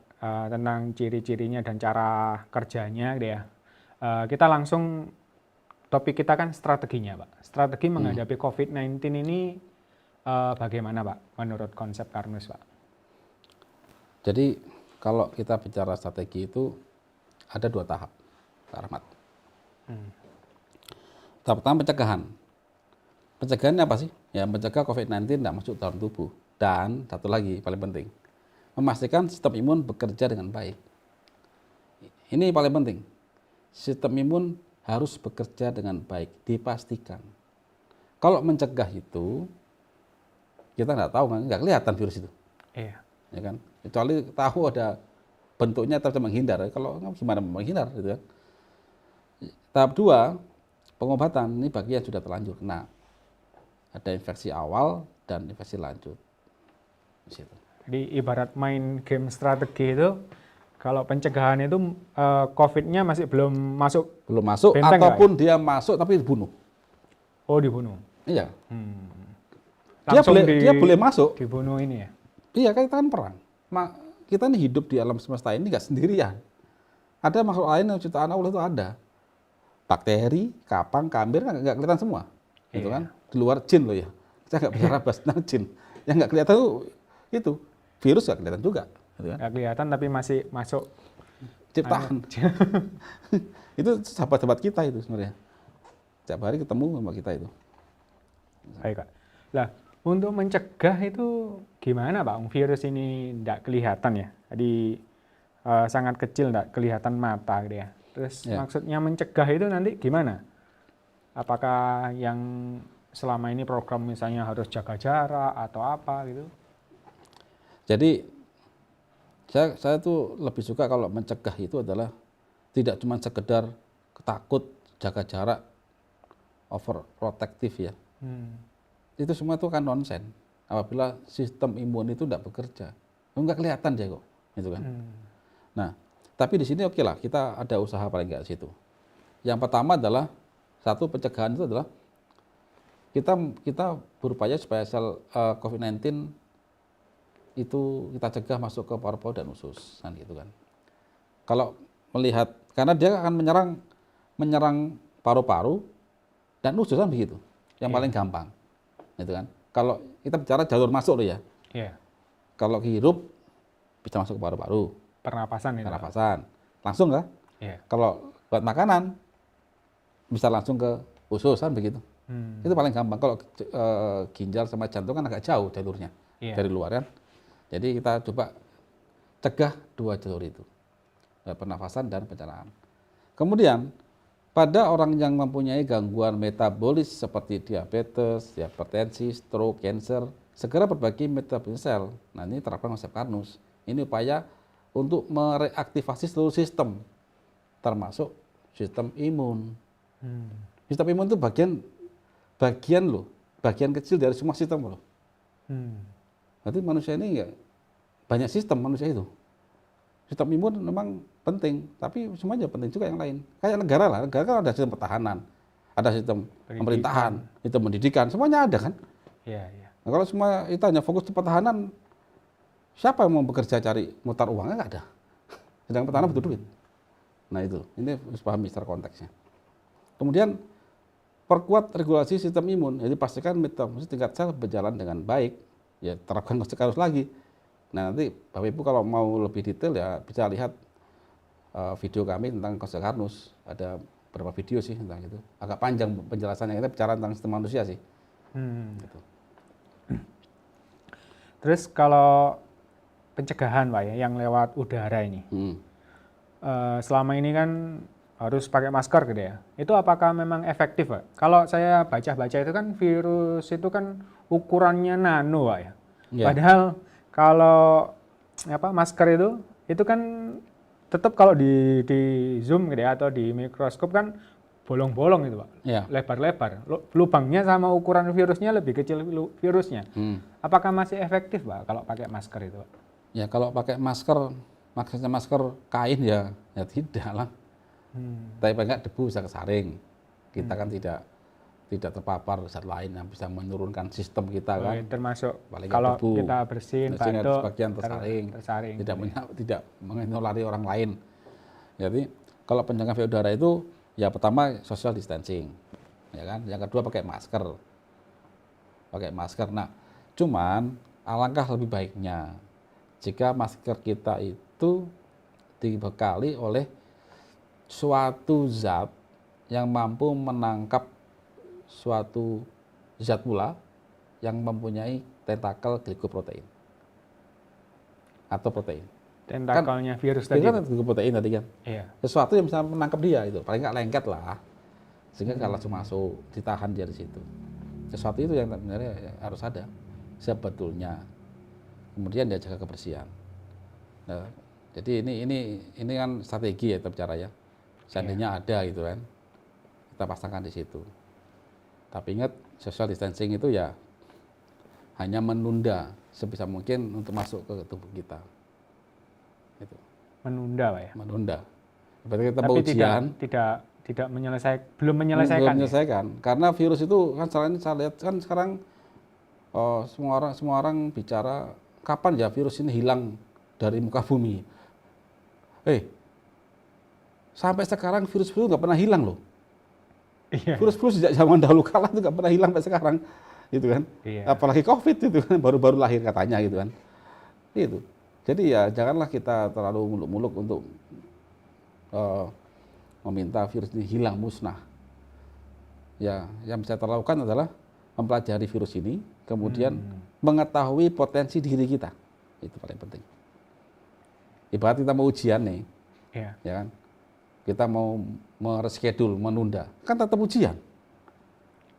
tentang ciri-cirinya dan cara kerjanya gitu ya, kita langsung topik kita kan strateginya Pak. Strategi menghadapi COVID-19 ini bagaimana Pak menurut konsep Karnus Pak? Jadi kalau kita bicara strategi itu ada 2 tahap, Pak Rahmat. Tahap pertama pencegahan. Pencegahannya apa sih? Ya mencegah COVID-19 tidak masuk dalam tubuh. Dan satu lagi paling penting, memastikan sistem imun bekerja dengan baik. Ini paling penting. Sistem imun harus bekerja dengan baik, dipastikan. Kalau mencegah itu, kita nggak tahu, nggak kelihatan virus itu. Iya. Ya kan? Kecuali tahu ada bentuknya terus menghindar. Kalau gimana menghindar gitu kan. Tahap 2, pengobatan ini bagi yang sudah terlanjur kena. Ada infeksi awal dan infeksi lanjut. Di situ. Jadi ibarat main game strategi itu, kalau pencegahan itu COVID-nya masih belum masuk. Belum masuk Benteng ataupun dia masuk tapi dibunuh. Oh, dibunuh. Iya. Langsung Dia boleh masuk. dibunuh ini ya. Iya, kita kan perang. Kita ini hidup di alam semesta ini nggak sendirian. Ada makhluk lain yang ciptaan Allah itu ada. Bakteri, kapang, kambing kan nggak kelihatan semua. Gitu Iya. kan. Di luar jin loh ya. Kita nggak bicara bahas tentang jin. Yang nggak kelihatan itu virus nggak kelihatan juga. Gitu kan. Nggak kelihatan tapi masih masuk. Ciptaan. Itu sahabat-sahabat kita itu sebenarnya. Setiap hari ketemu sama kita itu. Baik Kak. Lah, untuk mencegah itu gimana Pak? Virus ini tidak kelihatan ya. Jadi sangat kecil, tidak kelihatan mata gitu ya. Terus Ya. maksudnya mencegah itu nanti gimana? Apakah yang selama ini program misalnya harus jaga jarak atau apa gitu? Jadi saya tuh lebih suka kalau mencegah itu adalah tidak cuma sekedar takut, jaga jarak, overprotective ya. Itu semua itu kan nonsen. Apabila sistem imun itu tidak bekerja, nggak kelihatan dia kok, gitu kan. Nah, tapi di sini oke lah, kita ada usaha paling nggak situ. Yang pertama adalah satu pencegahan itu adalah kita berupaya supaya sel COVID-19 itu kita cegah masuk ke paru-paru dan usus, kan gitu kan. Kalau melihat, karena dia akan menyerang paru-paru dan usus kan begitu, yang paling gampang, gitu kan. Kalau kita bicara jalur masuk loh ya, Iya. kalau hirup bisa masuk ke paru-paru, Pernapasan itu. pernapasan, langsung nggak? Iya. Kalau buat makanan bisa langsung ke usus kan begitu. Itu paling gampang. Kalau ginjal sama jantung kan agak jauh jalurnya dari luar kan. Jadi kita coba cegah 2 jalur itu, pernafasan dan pencernaan. Kemudian pada orang yang mempunyai gangguan metabolis seperti diabetes, hipertensi, stroke, cancer, segera berbagi metabolisme sel. Nah ini terapkan konsep Karnus. Ini upaya untuk mereaktivasi seluruh sistem, termasuk sistem imun. Sistem imun itu bagian loh, bagian kecil dari semua sistem loh. Berarti manusia ini enggak banyak sistem manusia itu. Sistem imun memang penting, tapi semuanya penting juga yang lain. Kayak negara lah, negara kan ada sistem pertahanan, ada sistem pemerintahan, sistem pendidikan, semuanya ada kan. Iya, iya. Nah, kalau semua itu hanya fokus di pertahanan, siapa yang mau bekerja cari mutar uangnya nggak ada. Sedang pertahanan butuh duit. Nah itu, ini harus pahami secara konteksnya. Kemudian perkuat regulasi sistem imun, jadi pastikan metabolisme tingkat sel berjalan dengan baik, ya terapkan konsep Karnus lagi. Nah nanti Bapak Ibu kalau mau lebih detail ya bisa lihat video kami tentang konsep Karnus, ada beberapa video sih tentang itu, agak panjang penjelasannya, kita bicara tentang sistem manusia sih. Gitu. Terus kalau pencegahan Pak ya, yang lewat udara ini, selama ini kan harus pakai masker gitu ya. Itu apakah memang efektif Pak? Kalau saya baca-baca itu kan virus itu kan ukurannya nano Pak ya. Ya. Padahal kalau masker itu kan tetap kalau di zoom gitu ya, atau di mikroskop kan bolong-bolong itu Pak, Ya. lebar-lebar. Lubangnya sama ukuran virusnya lebih kecil virusnya. Apakah masih efektif Pak kalau pakai masker itu Pak? Ya kalau pakai masker, maksudnya masker kain ya tidak lah. Tapi paling nggak debu bisa kesaring. Kita kan tidak terpapar zat lain yang bisa menurunkan sistem kita kan. Termasuk Paling nggak kalau debu. kita bersihin Sehingga batuk, sebagian tersaring. Tidak menulari orang lain. Jadi kalau pencegahan virus udara itu ya pertama social distancing, ya kan. Yang kedua pakai masker. Nah, cuman alangkah lebih baiknya jika masker kita itu dibekali oleh suatu zat yang mampu menangkap suatu zat pula yang mempunyai tentakel glikoprotein atau protein. tentakelnya virus tadi. Kan glikoprotein tadi kan. Iya. Sesuatu yang bisa menangkap dia itu, paling nggak lengket lah. Sehingga kalau langsung masuk, ditahan dia di situ. Sesuatu itu yang sebenarnya harus ada sebetulnya. Kemudian dia jaga kebersihan. Nah, jadi ini kan strategi ya kita bicara ya. Seandainya ada gitu kan, kita pasangkan di situ. Tapi ingat social distancing itu ya hanya menunda sebisa mungkin untuk masuk ke tubuh kita. Itu. Menunda Pak ya. Menunda. Berarti kita Tapi ujian. tidak belum menyelesaikan. Belum menyelesaikan. Karena virus itu kan saya lihat kan sekarang semua orang bicara kapan ya virus ini hilang dari muka bumi. Sampai sekarang virus flu nggak pernah hilang loh. Iya. Virus flu sejak zaman dahulu kala itu nggak pernah hilang sampai sekarang, gitu kan. Iya. Apalagi COVID itu kan baru-baru lahir katanya gitu kan. Itu. Jadi ya janganlah kita terlalu muluk-muluk untuk meminta virus ini hilang musnah. Ya, yang bisa kita lakukan adalah mempelajari virus ini, kemudian mengetahui potensi diri kita. Itu paling penting. Ibarat kita mau ujian nih, Iya. ya kan? Kita mau mereschedule, menunda, kan tetap ujian.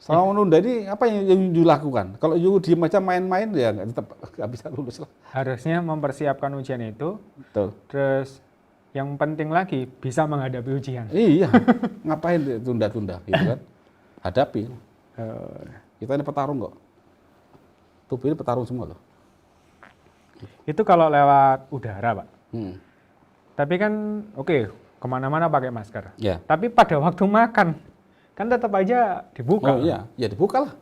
Selama menunda ini apa yang dilakukan? Kalau you diem aja main-main ya tetap nggak bisa lulus lah. Harusnya mempersiapkan ujian itu, Betul. terus yang penting lagi bisa menghadapi ujian. Iya, ngapain tunda-tunda gitu kan? Hadapi. Kita ini petarung kok. Tubuh ini petarung semua loh. Itu kalau lewat udara Pak. Tapi kan kemana-mana pakai masker. Ya. Tapi pada waktu makan kan tetap aja dibuka. Oh iya, ya dibuka lah.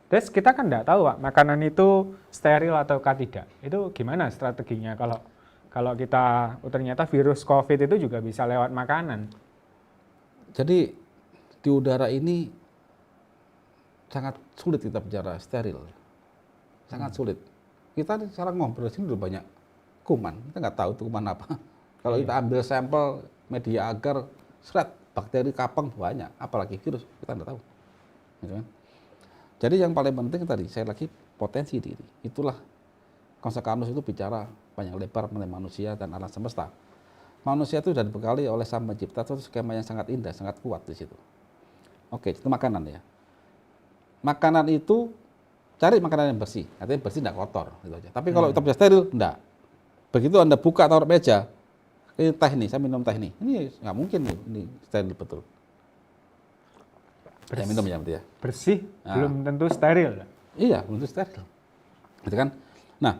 Terus kita kan nggak tahu Pak, makanan itu steril ataukah tidak. Itu gimana strateginya kalau kita ternyata virus COVID itu juga bisa lewat makanan. Jadi di udara ini sangat sulit kita bicara steril. Sangat sulit. Kita sekarang ngobrol di sini udah banyak kuman. Kita nggak tahu itu kuman apa. Kalau kita ambil sampel media agar, bakteri kapang banyak. Apalagi virus, kita nggak tahu. Gitu kan? Jadi yang paling penting tadi, saya lagi potensi diri. Itulah konsep Karnus itu bicara panjang lebar mengenai manusia dan alam semesta. Manusia itu sudah dibekali oleh Sang Pencipta itu skema yang sangat indah, sangat kuat di situ. Oke, itu makanan ya. Makanan itu cari makanan yang bersih, artinya bersih tidak kotor, gitu aja. Tapi kalau kita bisa steril, enggak. Begitu Anda buka taruh meja, ini teh nih, saya minum teh nih, ini nggak mungkin nih, ini steril betul. Saya minum ya, berarti ya. Bersih, belum tentu steril. Iya, belum tentu steril. Gitu kan? Nah,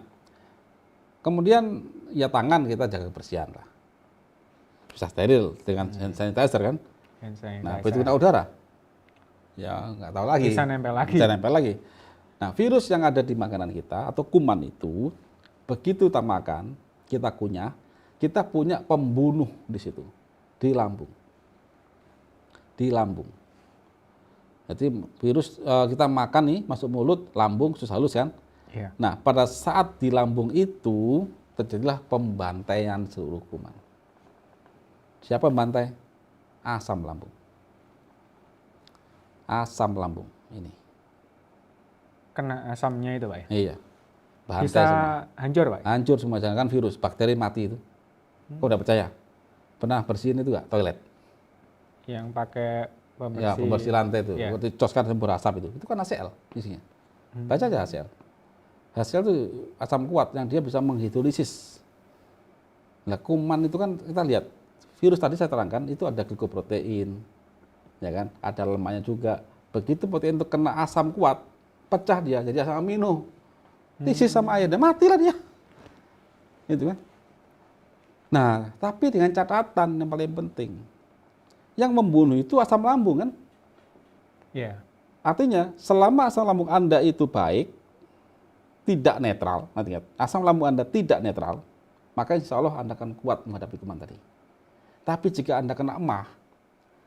kemudian ya tangan kita jaga kebersihan lah. Bisa steril dengan hand sanitizer kan? Nah, begitu kena udara, ya nggak tahu lagi. Bisa nempel lagi. Bisa nempel lagi. Nah, virus yang ada di makanan kita atau kuman itu, begitu kita makan, kita kunyah, kita punya pembunuh di situ, di lambung. Di lambung. Jadi virus kita makan nih, masuk mulut, lambung, usus halus kan? Iya. Nah, pada saat di lambung itu, terjadilah pembantaian seluruh kuman. Siapa membantai? Asam lambung. Asam lambung ini. Kena asamnya itu Pak ya? Iya. Bantai bisa semua. hancur, Pak? Hancur semua, jangan virus, bakteri mati itu. Kok udah percaya? Pernah bersihin itu nggak toilet? Yang pakai Ya, pembersih lantai itu. Ya. Waktu dicoskan berasap itu kan HCl isinya. Baca aja HCl. HCl itu asam kuat yang dia bisa menghidrolisis. Nah, kuman itu kan kita lihat, virus tadi saya terangkan itu ada glikoprotein, ya kan? Ada lemaknya juga. Begitu protein itu kena asam kuat, pecah dia jadi asam amino. Diisi sama air dan matilah dia. Gitu kan? Nah, tapi dengan catatan yang paling penting. Yang membunuh itu asam lambung kan? Iya. Artinya, selama asam lambung Anda itu baik, tidak netral, nanti ingat, asam lambung Anda tidak netral, maka insya Allah Anda akan kuat menghadapi kuman tadi. Tapi jika Anda kena emah,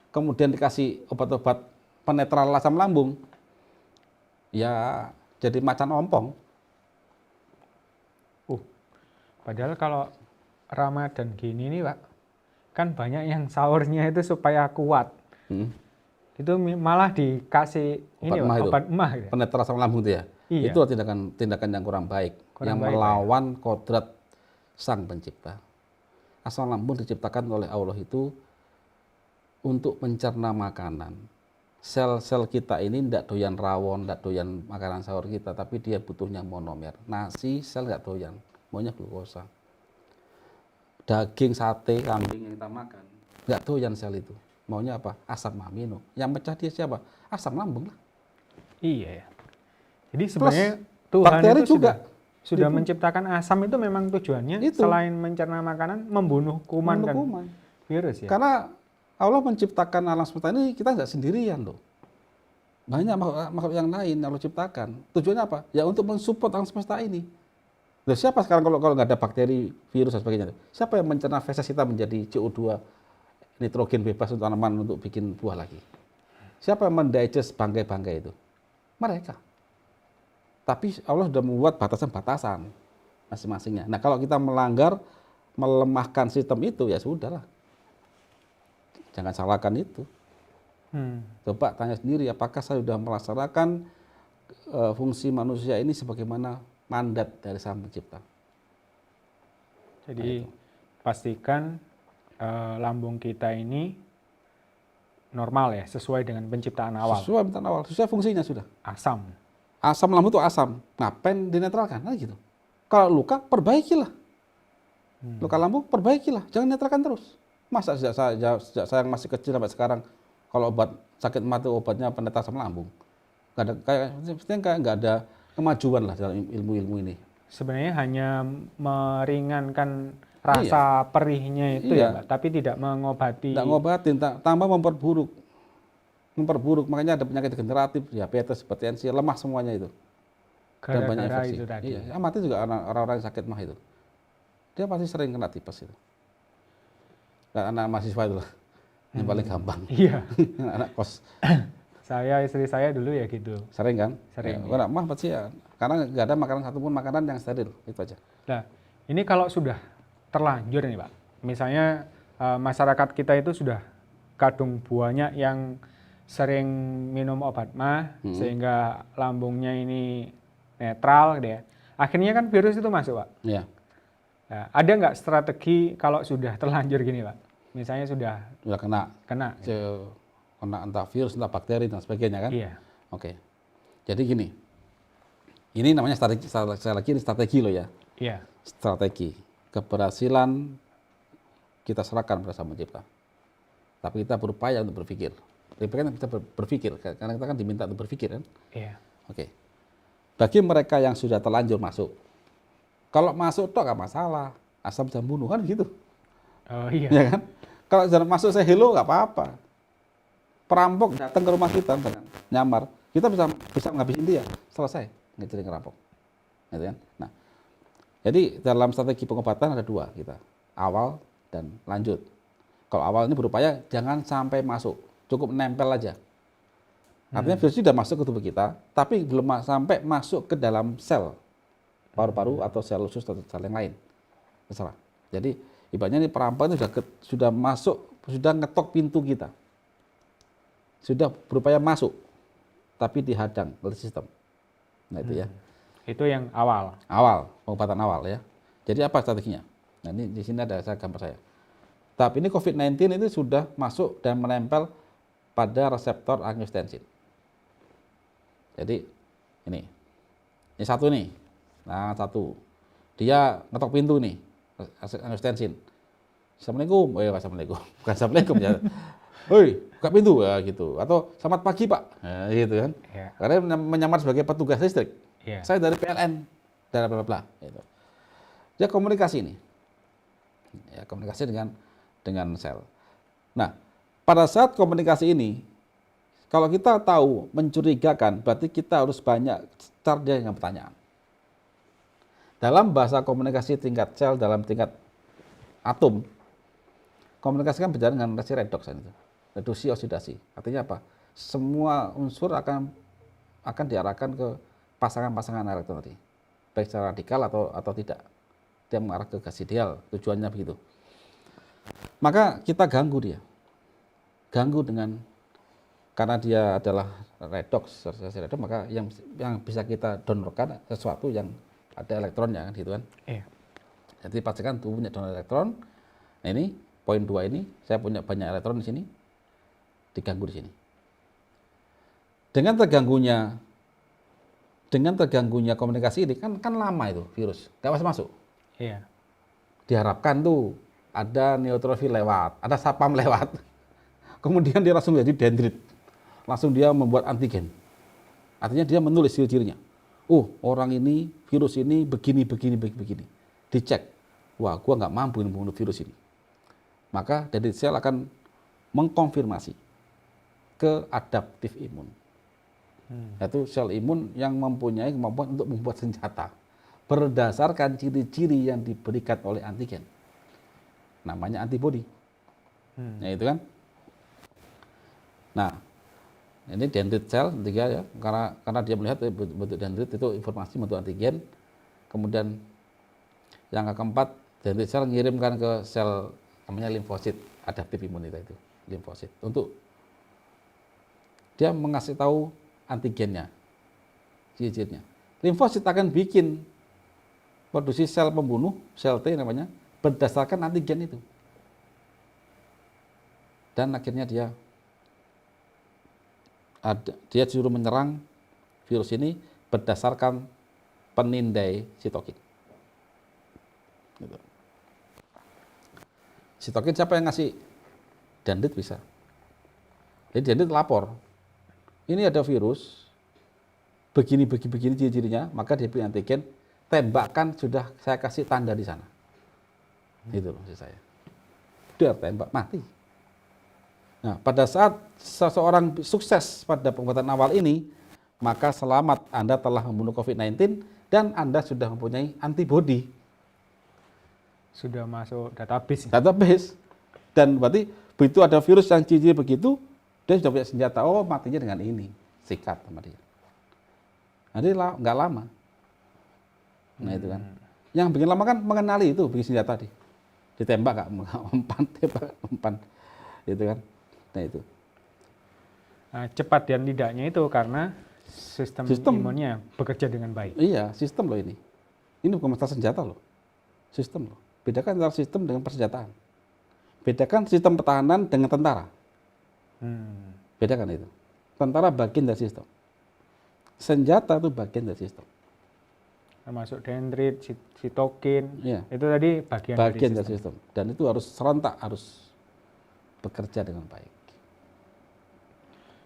kemudian dikasih obat-obat penetral asam lambung, ya jadi macan ompong. Padahal kalau Ramadan gini nih, Pak, kan banyak yang sahurnya itu supaya kuat. Itu malah dikasih ini, Pak, obat emah gitu. Penetral asam lambung itu ya. Iya. Itu tindakan yang kurang baik, yang melawan kodrat Sang Pencipta. Asam lambung diciptakan oleh Allah itu untuk mencerna makanan. Sel-sel kita ini tidak doyan rawon, tidak doyan makanan sahur kita, tapi dia butuhnya monomer. Nasi sel nggak doyan, maunya glukosa. Daging, sate, kambing yang kita makan, nggak doyan sel itu. Maunya apa? Asam amino. Yang pecah dia siapa? Asam lambung lah. Iya ya. Jadi sebenarnya Tuhan bakteri itu juga sudah menciptakan asam itu memang tujuannya itu. Selain mencerna makanan, membunuh kuman dan virus ya. Karena Allah menciptakan alam semesta ini kita nggak sendirian loh. Banyak makhluk yang lain yang Allah ciptakan. Tujuannya apa? Ya untuk mensupport alam semesta ini. Loh, siapa sekarang kalau nggak ada bakteri, virus dan sebagainya? Siapa yang mencerna feses kita menjadi CO2, nitrogen bebas untuk tanaman untuk bikin buah lagi? Siapa yang mendigest bangkai-bangkai itu? Mereka. Tapi Allah sudah membuat batasan-batasan masing-masingnya. Nah, kalau kita melanggar, melemahkan sistem itu, ya sudahlah. Jangan salahkan itu. Coba tanya sendiri, apakah saya sudah melaksanakan fungsi manusia ini sebagaimana mandat dari Sang Pencipta. Jadi pastikan lambung kita ini normal ya, sesuai dengan penciptaan awal. Sesuai penciptaan awal, sesuai fungsinya sudah. Asam. Asam lambung itu asam, ngapain dinetralkan? Nah gitu. Kalau luka, perbaikilah. Luka lambung, perbaikilah, jangan netralkan terus. Masa sejak saya yang masih kecil sampai sekarang, kalau obat sakit mah itu obatnya penetral asam lambung. Kayak nggak ada kemajuan lah dalam ilmu-ilmu ini. Sebenarnya hanya meringankan rasa perihnya itu ya, Pak, tapi tidak mengobati. Tidak ngobatin, tambah memperburuk. Makanya ada penyakit degeneratif, diabetes, hipertensi, lemah semuanya itu. Dan banyak infeksi. Itu tadi. Iya, mati juga orang-orang yang sakit mah itu. Dia pasti sering kena tipes itu. Dan anak mahasiswa itu lah, yang paling gampang. Iya. Anak kos. Istri saya dulu ya gitu. Sering kan? Sering. Ya, mah pasti ya. Karena nggak ada makanan satupun makanan yang steril, itu aja. Nah, ini kalau sudah terlanjur nih, Pak. Misalnya masyarakat kita itu sudah kadung buahnya yang sering minum obat mah, sehingga lambungnya ini netral gitu ya. Akhirnya kan virus itu masuk, Pak. Iya. Nah, ada nggak strategi kalau sudah terlanjur gini, Pak? Misalnya sudah kena. Kena entah virus, entah bakteri dan sebagainya kan? Iya. Oke. Jadi gini. Ini namanya strategi loh ya. Iya. Strategi. Keberhasilan kita serahkan pada Sang Pencipta. Tapi kita berupaya untuk berpikir. Kita berpikir, karena kita kan diminta untuk berpikir kan? Iya. Oke. Bagi mereka yang sudah terlanjur masuk, kalau masuk toh nggak masalah, asam jam bunuh kan gitu. Oh iya. Ya kan? Kalau jangan masuk saya hello nggak apa-apa. Perampok datang ke rumah kita dengan nyamar, kita bisa ngabisin dia, selesai jadi ngerampok. Gitu kan? Nah, jadi dalam strategi pengobatan ada dua kita, awal dan lanjut. Kalau awal ini berupaya jangan sampai masuk, cukup nempel aja. Artinya virus sudah masuk ke tubuh kita, tapi belum sampai masuk ke dalam sel paru-paru atau sel usus atau sel yang lain. Terserah. Jadi ibaratnya ini perampok ini sudah masuk, sudah ngetok pintu kita. Sudah berupaya masuk, tapi dihadang oleh sistem. Nah itu ya. Itu yang awal. Awal, pengobatan awal ya. Jadi apa strateginya? Nah ini di sini ada saya gambar saya. Tahap ini COVID-19 itu sudah masuk dan menempel pada reseptor angiotensin. Jadi ini satu nih. Nah satu, dia ngetok pintu nih, angiotensin. Assalamualaikum, assalamualaikum, bukan assalamualaikum ya. Hoi, buka pintu ya gitu. Atau selamat pagi Pak, nah, gitu kan. Ya. Karena menyamar sebagai petugas listrik. Ya. Saya dari PLN, bla bla bla. Gitu. Dia komunikasi nih, ya, komunikasi dengan sel. Nah, pada saat komunikasi ini, kalau kita tahu mencurigakan, berarti kita harus banyak cerdas dengan pertanyaan. Dalam bahasa komunikasi tingkat sel, dalam tingkat atom, komunikasi kan berjalan dengan reaksi redoks itu. Reduksi oksidasi. Artinya apa? Semua unsur akan diarahkan ke pasangan-pasangan elektron tadi. Baik secara radikal atau tidak. Dia mengarah ke gas ideal, tujuannya begitu. Maka kita ganggu dia. Ganggu karena dia adalah redoks, maka yang bisa kita donorkan sesuatu yang ada elektronnya kan gitu kan. Iya. Jadi pastikan tubuh punya donor elektron. Nah ini poin 2 ini, saya punya banyak elektron di sini, diganggu di sini. Dengan terganggunya komunikasi ini kan lama itu virus, nggak masuk. Iya. Diharapkan tuh ada neutrofil lewat, ada sapam lewat, kemudian dia langsung jadi dendrit, langsung dia membuat antigen. Artinya dia menulis ciri-cirinya. Oh orang ini, virus ini begini. Dicek, wah gua nggak mampu membunuh virus ini. Maka dendrit sel akan mengkonfirmasi ke adaptif imun. Yaitu sel imun yang mempunyai kemampuan untuk membuat senjata berdasarkan ciri-ciri yang diberikan oleh antigen. Namanya antibodi. Nah itu kan. Nah ini dendrit sel tiga ya, karena dia melihat bentuk dendrit itu informasi bentuk antigen. Kemudian yang keempat, dendrit sel mengirimkan ke sel namanya limfosit adaptif imunitas itu, limfosit, untuk dia mengasih tahu antigennya, ciri-cirinya. Limfosit akan bikin produksi sel pembunuh, sel T namanya, berdasarkan antigen itu. Dan akhirnya dia suruh menyerang virus ini berdasarkan penindai sitokin. Gitu. Sitokin siapa yang ngasih? Dendrit bisa. Jadi dendrit lapor, ini ada virus, begini ciri-cirinya, maka dia pilih antigen, tembakan sudah saya kasih tanda di sana. Itu maksud saya. Dia tembak, mati. Nah, pada saat seseorang sukses pada pengobatan awal ini, maka selamat, Anda telah membunuh COVID-19 dan Anda sudah mempunyai antibodi. Sudah masuk database. Database. Dan berarti begitu ada virus yang ciri begitu, dia sudah punya senjata. Oh, matinya dengan ini. Sikat sama dia. Nanti nggak lama. Nah itu kan. Yang bikin lama kan mengenali itu, bikin senjata tadi. Ditembak nggak mempan. Itu kan. Nah itu. Nah, cepat dan tidaknya itu karena sistem imunnya bekerja dengan baik. Iya, sistem loh ini. Ini bukan masalah senjata loh. Sistem loh. Bedakan antara sistem dengan persenjataan. Bedakan sistem pertahanan dengan tentara. Bedakan itu. Tentara bagian dari sistem. Senjata itu bagian dari sistem. Termasuk dendrit, sitokin, Ya. itu tadi bagian dari sistem. Dan itu harus serentak, harus bekerja dengan baik.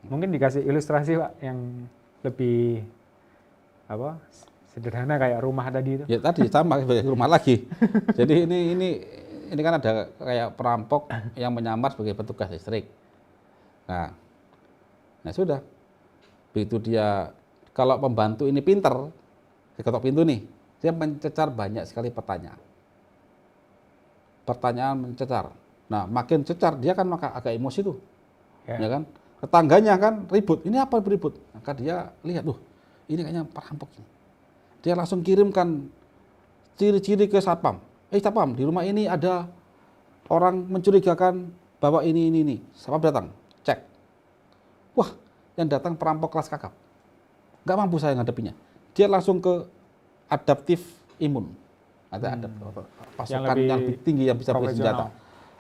Mungkin dikasih ilustrasi Pak yang lebih sederhana kayak rumah tadi itu. Ya tadi sama sebagai rumah lagi. Jadi ini kan ada kayak perampok yang menyamar sebagai petugas listrik. Nah sudah. Begitu dia, kalau pembantu ini pinter, dia ketok pintu nih, dia mencecar banyak sekali pertanyaan. Pertanyaan mencecar. Nah makin cecar dia kan agak emosi tuh, ya kan? Tetangganya kan ribut. Ini apa ribut? Maka dia lihat tuh, ini kayaknya perampok ini. Dia langsung kirimkan ciri-ciri ke satpam. Satpam, di rumah ini ada orang mencurigakan bahwa ini. Satpam datang, cek. Wah, yang datang perampok kelas kakap. Nggak mampu saya ngadepinya. Dia langsung ke adaptif imun. Ada pasukan lebih yang lebih tinggi yang bisa profesional. bersenjata.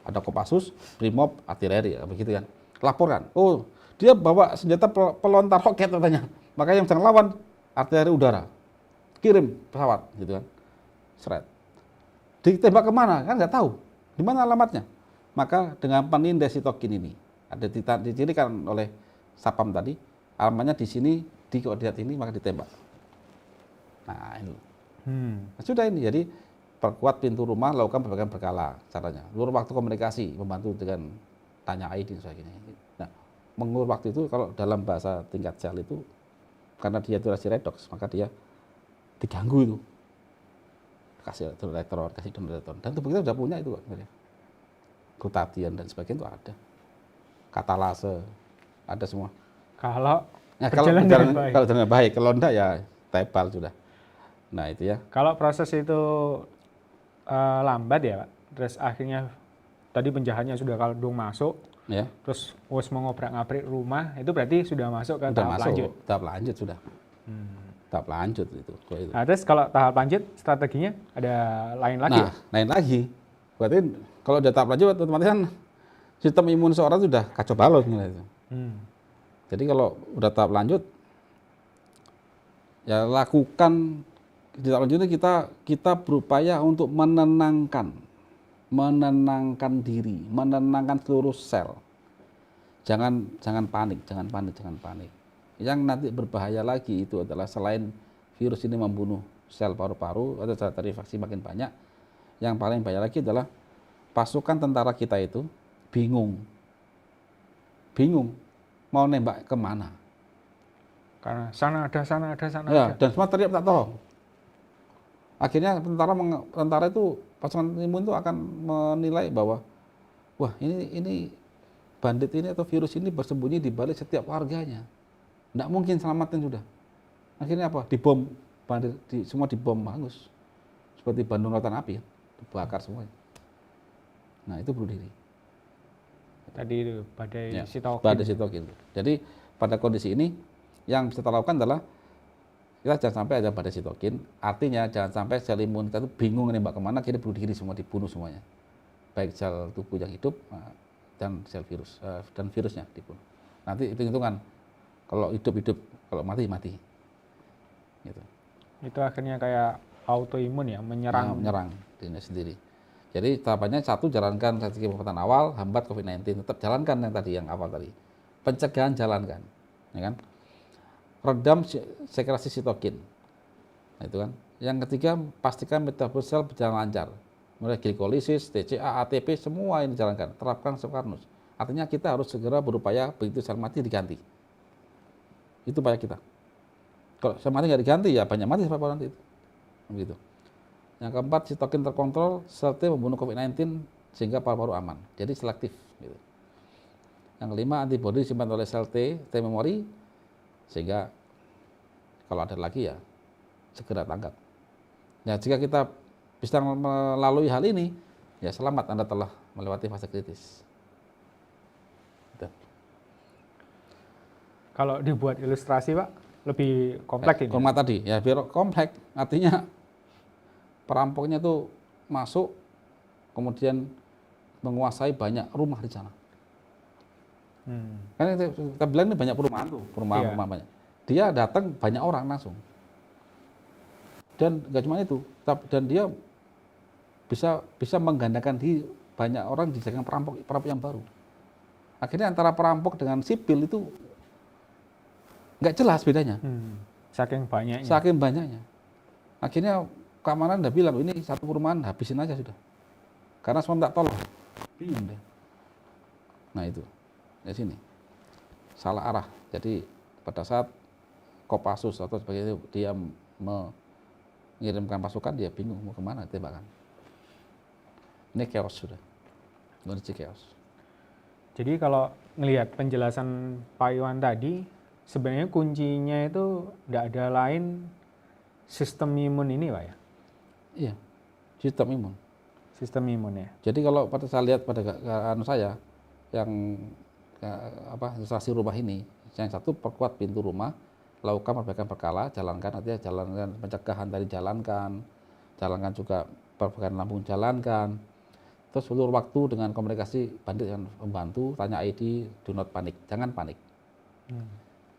Ada Kopassus, Brimob, artileri, begitu kan. Laporkan, oh dia bawa senjata pelontar roket katanya. Makanya yang jangan lawan artileri udara. Kirim pesawat, gitu kan. Seret. Ditembak kemana? Kan nggak tahu. Di mana alamatnya? Maka dengan penindesitokin ini, ada dicirikan oleh Sapam tadi, alamatnya di sini, di koordinat ini, maka ditembak. Nah ini. Nah, sudah ini, jadi perkuat pintu rumah, lakukan berbagai berkala caranya. Ulur waktu komunikasi, membantu dengan tanya ID dan sebagainya. Nah, mengulur waktu itu kalau dalam bahasa tingkat sel itu, karena dia durasi redox, maka dia diganggu itu. Kasih elektron, kasih elektron. Dan tubuh kita sudah punya itu kok. Glutathione dan sebagainya itu ada. Katalase, ada semua. Kalau Nah, kalau berjalan dengan baik. kalau dengan baik, kalau enggak ya tebal sudah. Nah itu ya. Kalau proses itu lambat ya Pak, terus akhirnya tadi penjahatnya sudah kaldung masuk, Ya. terus wes mengobrak-ngabrik rumah, itu berarti sudah masuk ke Sudah tahap masuk, lanjut. tahap lanjut sudah. Tahap lanjut itu. Nah, terus kalau tahap lanjut strateginya ada lain lagi Nah, lain lagi. Berarti kalau udah tahap lanjut otomatis kan sistem imun seorang sudah kacau balau gitu. Jadi kalau udah tahap lanjut ya lakukan di tahap lanjut itu kita berupaya untuk menenangkan diri, menenangkan seluruh sel. Jangan panik. Yang nanti berbahaya lagi itu adalah selain virus ini membunuh sel paru-paru atau sel terinfeksi makin banyak, yang paling banyak lagi adalah pasukan tentara kita itu bingung mau nembak kemana. karena sana ada. Ya, dan semua teriak tak tolong. Akhirnya tentara itu pasukan imun itu akan menilai bahwa wah ini bandit ini atau virus ini bersembunyi di balik setiap warganya. Tidak mungkin selamatin sudah. Akhirnya apa? Dibom, bandit semua dibom hangus. Seperti Bandung Lautan Api, dibakar semuanya. Nah itu bunuh diri. Tadi itu badai Ya, sitokin. badai sitokin. Jadi pada kondisi ini yang bisa kita lakukan adalah kita jangan sampai ada badai sitokin. Artinya jangan sampai sel imun kita itu bingung nembak kemana, kita bunuh diri semua, dibunuh semuanya. Baik sel tubuh yang hidup dan sel virus dan virusnya dibunuh. Nanti hitung-hitungan. Kalau hidup, kalau mati. Gitu. Itu akhirnya kayak autoimun ya, menyerang. Menyerang dirinya sendiri. Jadi tahapannya satu, jalankan strategi pengobatan awal, hambat COVID-19, tetap jalankan yang tadi, yang awal tadi. Pencegahan jalankan, ya kan? Redam sekresi sitokin. Nah, itu kan. Yang ketiga, pastikan metabolisme sel berjalan lancar. Mulai glikolisis, TCA, ATP, semua ini dijalankan. Terapkan Soekarnos. Artinya kita harus segera berupaya begitu sel mati diganti. Itu upaya kita. Kalau sel mati nggak diganti, ya banyak mati sebab nanti itu. Begitu. Yang keempat, sitokin terkontrol, sel T membunuh COVID-19 sehingga paru-paru aman. Jadi selektif. Gitu. Yang kelima, antibodi disimpan oleh sel T memori, sehingga kalau ada lagi ya segera tangkap. Ya jika kita bisa melalui hal ini, ya selamat Anda telah melewati fase kritis. Gitu. Kalau dibuat ilustrasi Pak, lebih kompleks ini. Format tadi, ya biar kompleks, artinya perampoknya itu masuk, kemudian menguasai banyak rumah di sana. Kan kita bilang ini banyak perumahan tuh, perumahan banyak. Dia datang banyak orang langsung. Dan nggak cuma itu, dan dia bisa menggandakan di banyak orang dijadikan perampok yang baru. Akhirnya antara perampok dengan sipil itu nggak jelas bedanya. Saking banyaknya. Saking banyaknya. Akhirnya keamanan udah bilang ini satu perumahan habisin aja sudah. Karena semua tak tolong. Bingung deh. Nah itu. Di sini. Salah arah. Jadi pada saat Kopassus atau sebagainya dia mengirimkan pasukan, dia bingung mau kemana tembakan. Ini chaos sudah. Kondisi chaos. Jadi kalau melihat penjelasan Pak Iwan tadi, sebenarnya kuncinya itu tidak ada lain sistem imun ini Pak ya? Iya, sistem imun. Sistem imun ya. Jadi kalau pada saya lihat pada saya yang ilustrasi rumah ini, yang satu perkuat pintu rumah, lakukan perbaikan berkala, jalankan artinya jalankan pencegahan tadi jalankan juga perbaikan lambung jalankan. Terus ulur waktu dengan komunikasi bandit yang membantu, tanya ID, do not panik, jangan panik,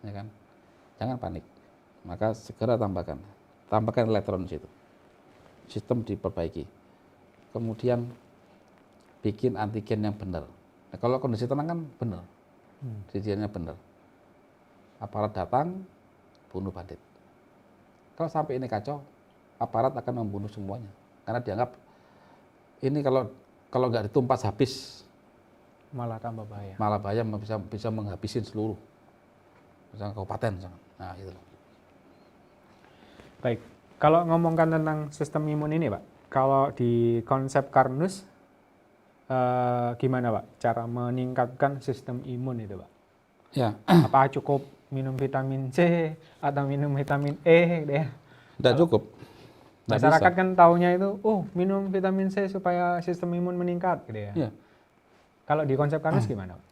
ya kan, jangan panik. Maka segera tambahkan elektron di situ, sistem diperbaiki. Kemudian bikin antigen yang benar. Nah, kalau kondisi tenang kan benar, kejadiannya benar. Aparat datang, bunuh bandit. Kalau sampai ini kacau, aparat akan membunuh semuanya, karena dianggap ini kalau nggak ditumpas habis, Malah tambah bahaya. malah bahaya, bisa menghabisin seluruh misalnya kabupaten. Nah itu. Baik, kalau ngomongkan tentang sistem imun ini Pak, kalau di konsep Karnus, gimana Pak cara meningkatkan sistem imun itu Pak? Ya, Apa cukup minum vitamin C atau minum vitamin E gitu ya? tidak cukup. Nggak Masyarakat bisa. kan taunya itu, minum vitamin C supaya sistem imun meningkat gitu ya. Ya. Kalau di konsep Karnus gimana Pak?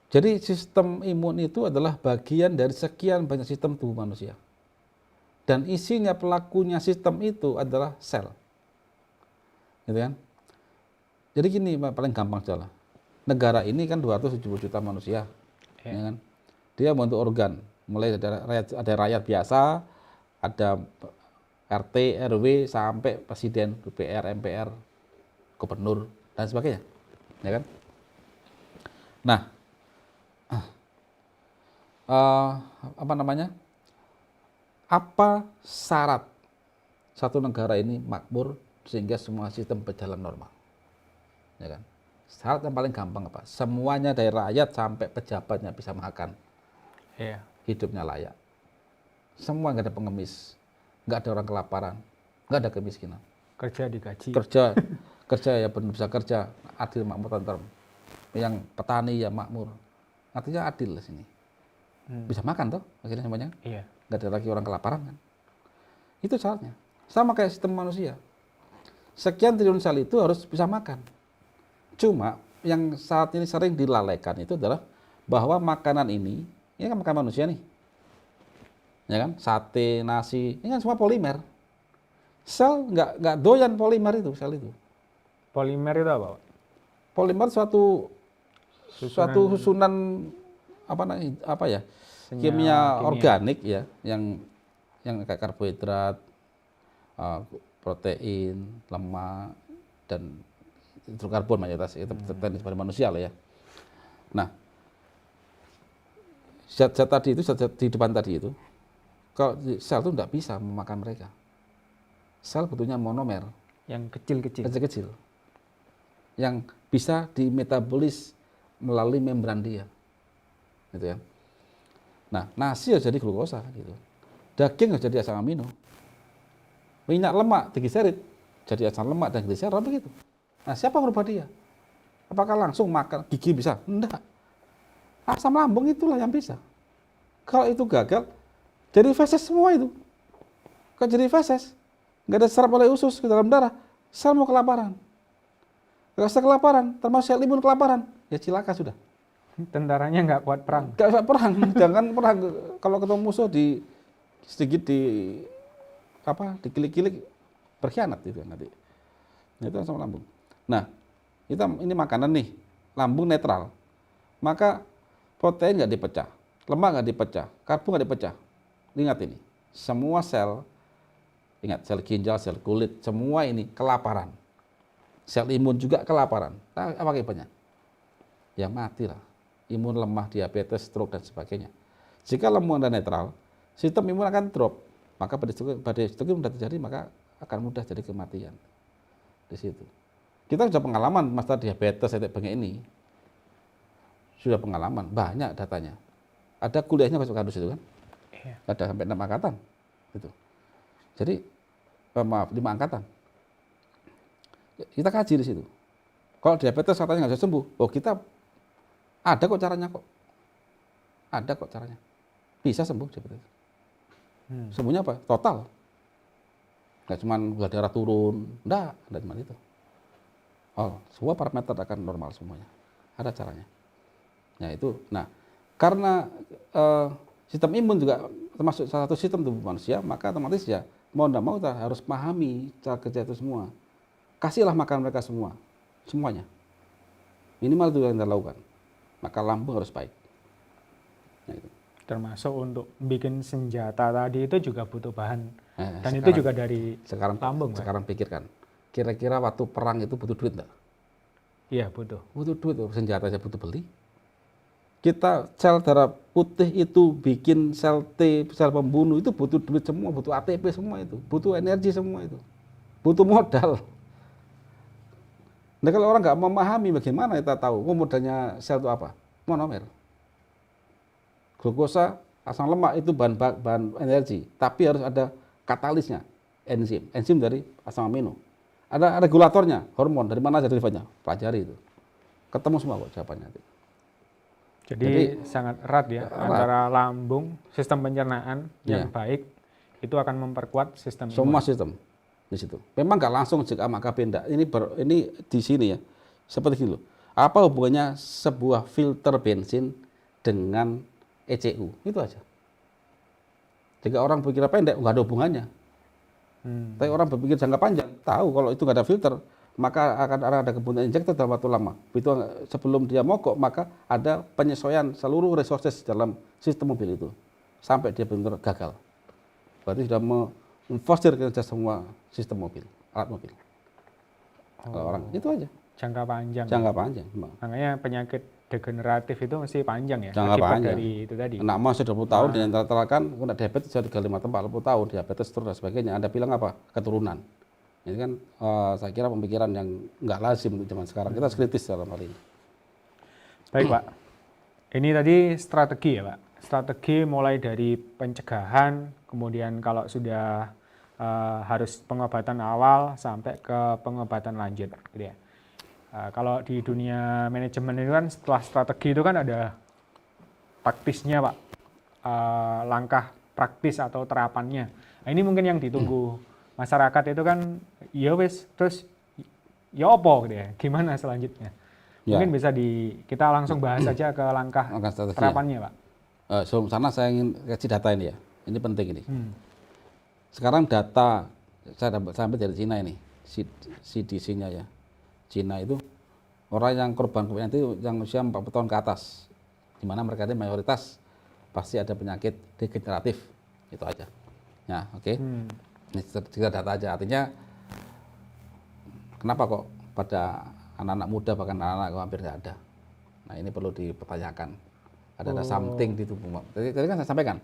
Jadi sistem imun itu adalah bagian dari sekian banyak sistem tubuh manusia. Dan isinya pelakunya sistem itu adalah sel. Gitu kan? Jadi gini, paling gampang saja. Negara ini kan 270 juta manusia. Ya. Ya kan? Dia membentuk organ. Mulai ada rakyat biasa, ada RT, RW, sampai presiden, DPR, MPR, gubernur, dan sebagainya. Ya kan? Nah, apa namanya? Apa syarat satu negara ini makmur sehingga semua sistem berjalan normal? Ya kan? Syarat yang paling gampang apa? Semuanya dari rakyat sampai pejabatnya bisa makan, Iya. hidupnya layak. Semua nggak ada pengemis, nggak ada orang kelaparan, nggak ada kemiskinan. Kerja digaji. Kerja ya benar bisa kerja, adil, makmur, tentrem. Yang petani ya makmur, artinya adil di sini. Bisa makan toh akhirnya semuanya. Iya. Nggak ada lagi orang kelaparan kan. Itu syaratnya. Sama kayak sistem manusia. Sekian triliun sel itu harus bisa makan. Cuma yang saat ini sering dilalaikan itu adalah bahwa makanan ini kan makan manusia nih. Ya kan? Sate, nasi, ini kan semua polimer. Sel nggak doyan polimer itu, sel itu. Polimer itu apa Pak? Polimer suatu susunan apa ya? Kimia organik ya, yang kayak karbohidrat, protein, lemak, dan hidrokarbon mayoritas itu teknis pada manusia lah ya. Nah, zat-zat tadi itu, zat-zat di depan tadi itu, kalau sel itu tidak bisa memakan mereka. Sel butuhnya monomer, Yang kecil-kecil. yang bisa dimetabolis melalui membran dia, gitu ya. Nah, nasi harus jadi glukosa, gitu. Daging harus jadi asam amino. Minyak lemak digliserid jadi asam lemak dan gliserol, begitu. Nah, siapa yang merubah dia? Apakah langsung makan gigi bisa? Enggak. Asam lambung itulah yang bisa. Kalau itu gagal, jadi feses semua itu. Kalau jadi feses, nggak ada serap oleh usus ke dalam darah, sel mau kelaparan. Kalau sel kelaparan, termasuk sel imun kelaparan, ya cilaka sudah. Tentaranya nggak kuat perang. Gak usah perang, jangan perang. Kalau ketemu musuh sedikit dikilik-kilik, berkhianat itu nanti. Itu asam lambung. Nah, ini makanan nih, lambung netral. Maka protein nggak dipecah, lemak nggak dipecah, karbo nggak dipecah. Ingat ini, semua sel, ingat sel ginjal, sel kulit, semua ini kelaparan. Sel imun juga kelaparan. Nah, apa akibatnya? Ya mati lah. Imun lemah, diabetes, stroke, dan sebagainya. Jika lambung Anda netral, sistem imun akan drop. Maka badai sitokin mudah terjadi, maka akan mudah jadi kematian. Di situ. Kita sudah pengalaman masalah diabetes, setek bengek ini. Sudah pengalaman, banyak datanya. Ada kuliahnya masuk kampus itu kan? Iya. Ada sampai 6 angkatan. Gitu. Jadi, 5 angkatan. Kita kaji di situ. Kalau diabetes katanya nggak bisa sembuh, kita ada kok caranya kok. Ada kok caranya. Bisa sembuh diabetes. Sembuhnya apa? Total. Nggak cuma gula darah turun, enggak cuma itu. Semua parameter akan normal semuanya. Ada caranya. Nah itu, karena sistem imun juga termasuk salah satu sistem tubuh manusia, maka otomatis ya mau tidak mau kita harus pahami cara kerja itu semua. Kasihlah makan mereka semua, semuanya. Minimal itu yang kita lakukan. Maka lambung harus baik. Nah, itu. Termasuk untuk bikin senjata tadi itu juga butuh bahan. Dan Sekarang, itu juga dari lambung, Pak. sekarang pikirkan, kira-kira waktu perang itu butuh duit enggak? Iya, butuh. Butuh duit, senjata aja butuh beli. Kita sel darah putih itu bikin sel T, sel pembunuh itu butuh duit semua, butuh ATP semua itu, butuh energi semua itu, butuh modal. Nah kalau orang nggak memahami bagaimana kita tahu modalnya sel itu apa? Monomer. Glukosa, asam lemak itu bahan energi, tapi harus ada katalisnya, enzim dari asam amino. Ada regulatornya, hormon, dari mana aja derivatnya? Pelajari itu. Ketemu semua kok jawabannya. Jadi sangat erat ya erat. antara lambung, sistem pencernaan yang Iya. baik itu akan memperkuat sistem Semua imun. sistem di situ. Memang nggak langsung jika maka benda. Ini di sini ya. Seperti gini loh. Apa hubungannya sebuah filter bensin dengan ECU? Itu aja. Jika orang berpikir pendek, nggak ada hubungannya. Tapi orang berpikir jangka panjang, tahu kalau itu nggak ada filter, maka akan ada kebutuhan injektor dalam waktu lama. Begitu sebelum dia mogok, maka ada penyesuaian seluruh resources dalam sistem mobil itu sampai dia benar-benar gagal. Berarti sudah memforsir kerja semua sistem mobil, alat mobil. Kalau orang itu aja. Jangka panjang. Jangka panjang. Makanya penyakit degeneratif itu mesti panjang ya. Jangka akibat panjang. dari itu tadi. Anak mas 20 tahun dengan terterakan, kena diabetes sudah 35 tahun, 40 tahun, diabetes terus dan sebagainya. Anda bilang apa? Keturunan. Ini kan saya kira pemikiran yang nggak lazim untuk zaman sekarang. Kita harus kritis dalam hal ini. Baik Pak, ini tadi strategi ya Pak. Strategi mulai dari pencegahan, kemudian kalau sudah harus pengobatan awal sampai ke pengobatan lanjut, gitu ya. Kalau di dunia manajemen itu kan setelah strategi itu kan ada taktisnya Pak, langkah praktis atau terapannya. Nah, ini mungkin yang ditunggu masyarakat itu kan, ya wis, terus ya opo gitu ya, gimana selanjutnya? Ya. Mungkin bisa kita langsung bahas saja ke langkah strategi terapannya Pak. Sebelum sana saya ingin kasih data ini ya. Ini penting ini. Sekarang data saya sampai dari Cina ini, CDC-nya ya. Cina itu orang yang korban COVID itu yang usia 40 tahun ke atas, di mana mereka ini mayoritas pasti ada penyakit degeneratif, itu aja. Ya, oke. Ini kita data aja. Artinya kenapa kok pada anak-anak muda bahkan anak-anak hampir tidak ada. Nah ini perlu dipertanyakan. Ada something di tubuh. Tadi kan saya sampaikan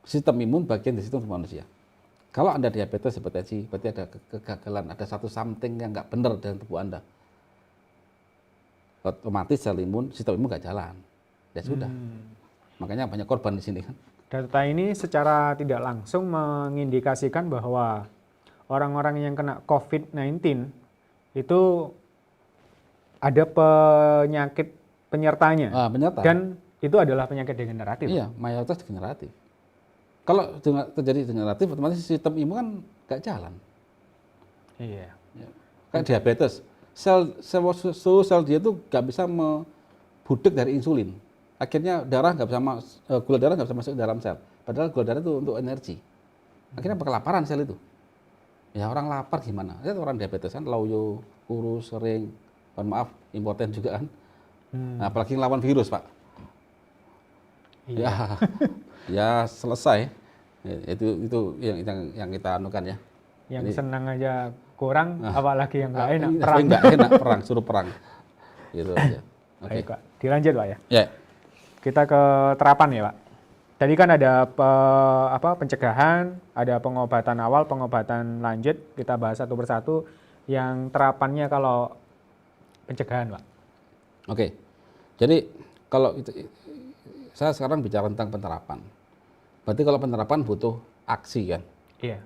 sistem imun bagian dari sistem tubuh manusia. Kalau Anda diabetes, hipertensi, berarti ada kegagalan, ada satu something yang nggak benar dalam tubuh Anda. Otomatis sistem imun nggak jalan. Ya sudah. Makanya banyak korban di sini kan. Data ini secara tidak langsung mengindikasikan bahwa orang-orang yang kena COVID-19 itu ada penyakit penyertanya. Penyerta. Dan itu adalah penyakit degeneratif. Iya, mayoritas degeneratif. Kalau terjadi degeneratif, otomatis sistem imun kan nggak jalan. Iya. Ya. Kayak diabetes, sel dia itu nggak bisa membudek dari insulin. Akhirnya gula darah nggak bisa masuk ke dalam sel. Padahal gula darah itu untuk energi. Akhirnya kelaparan sel itu. Ya orang lapar gimana? Lihat orang diabetes kan, loyo, kurus, sering, mohon maaf, impoten juga kan. Nah, apalagi ngelawan virus Pak. Iya. Ya selesai. Itu yang kita anukan ya. Yang senang aja kurang, apalagi yang nggak enak Ini perang. nggak enak perang, suruh perang. Gitu aja. Oke. Baik Pak, dilanjut Pak ya. Ya. Kita ke terapan ya Pak. Tadi kan ada pencegahan, ada pengobatan awal, pengobatan lanjut. Kita bahas satu persatu. Yang terapannya kalau pencegahan Pak. Oke. Jadi kalau itu, saya sekarang bicara tentang penerapan. Berarti kalau penerapan butuh aksi kan. Iya.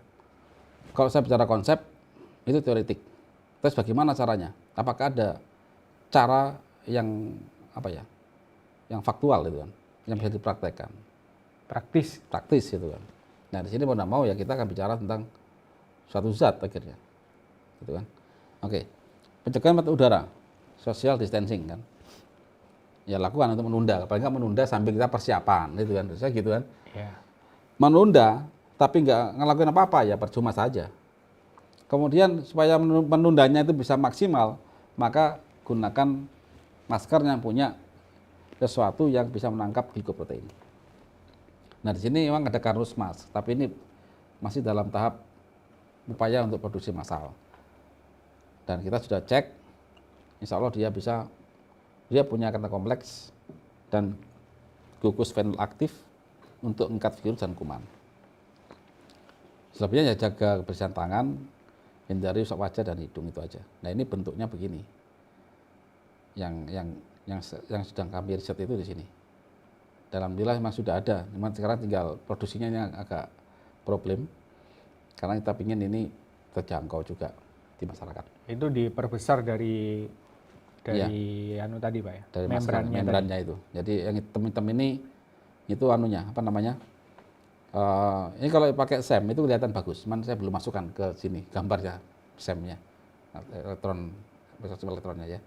Kalau saya bicara konsep itu teoretik. Terus bagaimana caranya? Apakah ada cara yang yang faktual itu kan, yang bisa dipraktekkan? Praktis gitu kan. Nah di sini mau tidak mau ya kita akan bicara tentang suatu zat akhirnya, gitu kan. Oke. Pencegahan mata udara, social distancing kan. Ya lakukan untuk menunda, paling nggak menunda sambil kita persiapan, gitu kan. Saya gitu kan. Iya. menunda tapi nggak ngelakuin apa-apa ya percuma saja. Kemudian supaya menundanya itu bisa maksimal, maka gunakan masker yang punya sesuatu yang bisa menangkap glikoprotein. Nah di sini memang ada Karnus Mas, tapi ini masih dalam tahap upaya untuk produksi massal. Dan kita sudah cek, insya Allah dia punya kata kompleks dan gugus fenol aktif untuk mengangkat virus dan kuman. Selebihnya ya jaga kebersihan tangan, hindari usap wajah dan hidung, itu aja. Nah ini bentuknya begini, yang sedang kami riset itu di sini. Alhamdulillah memang sudah ada, memang sekarang tinggal produksinya yang agak problem, karena kita ingin ini terjangkau juga di masyarakat. Itu diperbesar dari anu tadi Pak ya, Dari membrannya itu. Jadi yang hitam-hitam ini itu anunya apa namanya? Ini kalau pakai SEM itu kelihatan bagus, cuman saya belum masukkan ke sini gambarnya SEM-nya, elektronnya ya.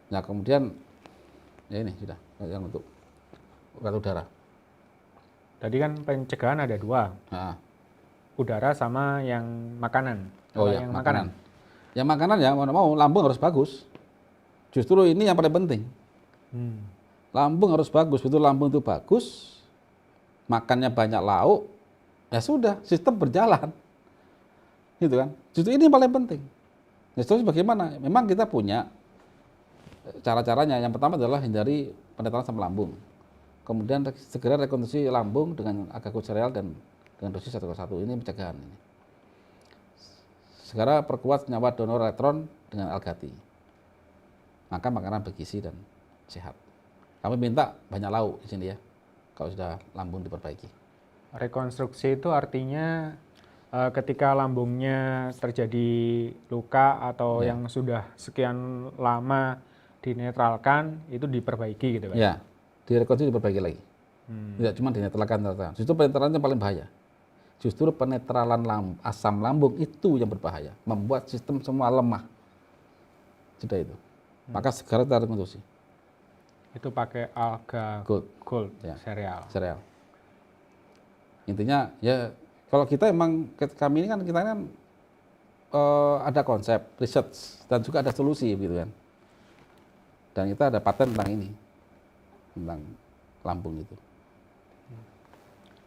Nah kemudian ya ini sudah yang untuk urat udara. Tadi kan pencegahan ada dua, udara sama yang makanan. Oh ya, makanan. Yang makanan ya mau lambung harus bagus. Justru ini yang paling penting. Lambung harus bagus, betul lambung itu bagus, makannya banyak lauk, ya sudah, sistem berjalan. Gitu kan. Justru ini yang paling penting. Nah, terus bagaimana? Memang kita punya cara-caranya. Yang pertama adalah hindari penetralan asam lambung. Kemudian segera rekonstruksi lambung dengan agakosereal dan dengan dosis 1,1. Ini pencegahan ini. Segera perkuat senyawa donor elektron dengan algati. Maka makanan bergizi dan sehat. Kami minta banyak lauk di sini ya, kalau sudah lambung diperbaiki. Rekonstruksi itu artinya ketika lambungnya terjadi luka atau yang sudah sekian lama dinetralkan, itu diperbaiki gitu Pak? Ya, direkonstruksi diperbaiki lagi. Tidak cuma dinetralkan. Justru penetralannya paling bahaya. Justru penetralan asam lambung itu yang berbahaya, membuat sistem semua lemah. Sudah itu. Maka segera kita rekonstruksi. Itu pakai alga gold ya, sereal. Intinya ya kalau kita emang kami ini kan kita kan ada konsep research dan juga ada solusi gitu kan. Dan kita ada paten tentang ini, tentang lambung itu.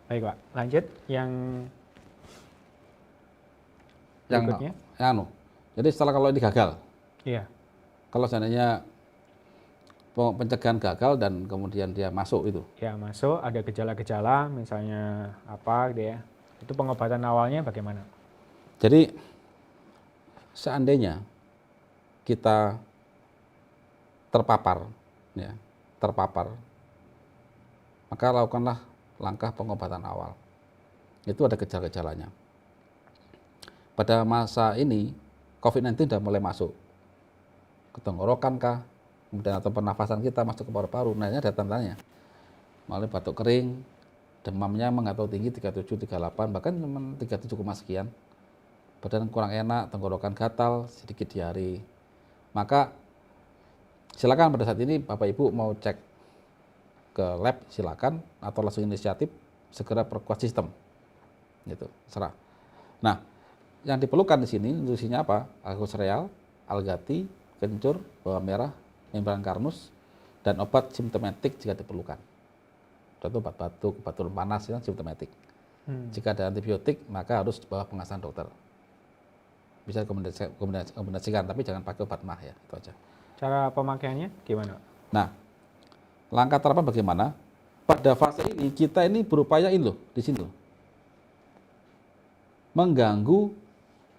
Baik Pak, lanjut yang berikutnya. Jadi setelah kalau ini gagal, Iya. kalau seandainya pencegahan gagal dan kemudian dia masuk itu. Ya masuk, ada gejala-gejala, misalnya apa gitu ya. Itu pengobatan awalnya bagaimana? Jadi seandainya kita terpapar, maka lakukanlah langkah pengobatan awal. Itu ada gejala-gejalanya. Pada masa ini, COVID-19 sudah mulai masuk ke tenggorokan kah, kemudian atau pernafasan kita masuk ke paru-paru. Nah ini ada tandanya. Mulai batuk kering, demamnya mengatakan tinggi 37, 38, bahkan cuma 37, sekian. Badan kurang enak, tenggorokan gatal, sedikit diare. Maka silakan pada saat ini Bapak Ibu mau cek ke lab silakan, atau langsung inisiatif segera perkuat sistem. Gitu, serah. Nah, yang diperlukan di sini nutrisinya apa? Agakosereal, algati, kencur, bawang merah, membran Karnus, dan obat simptomatik jika diperlukan. Contoh obat batuk, obat turun panas itu simptomatik. Jika ada antibiotik maka harus di bawah pengawasan dokter. Bisa kombinasikan, tapi jangan pakai obat mah ya, itu aja. Cara pemakaiannya gimana? Nah, langkah terapan bagaimana? Pada fase ini kita ini berupaya ini loh, di sini loh. Mengganggu,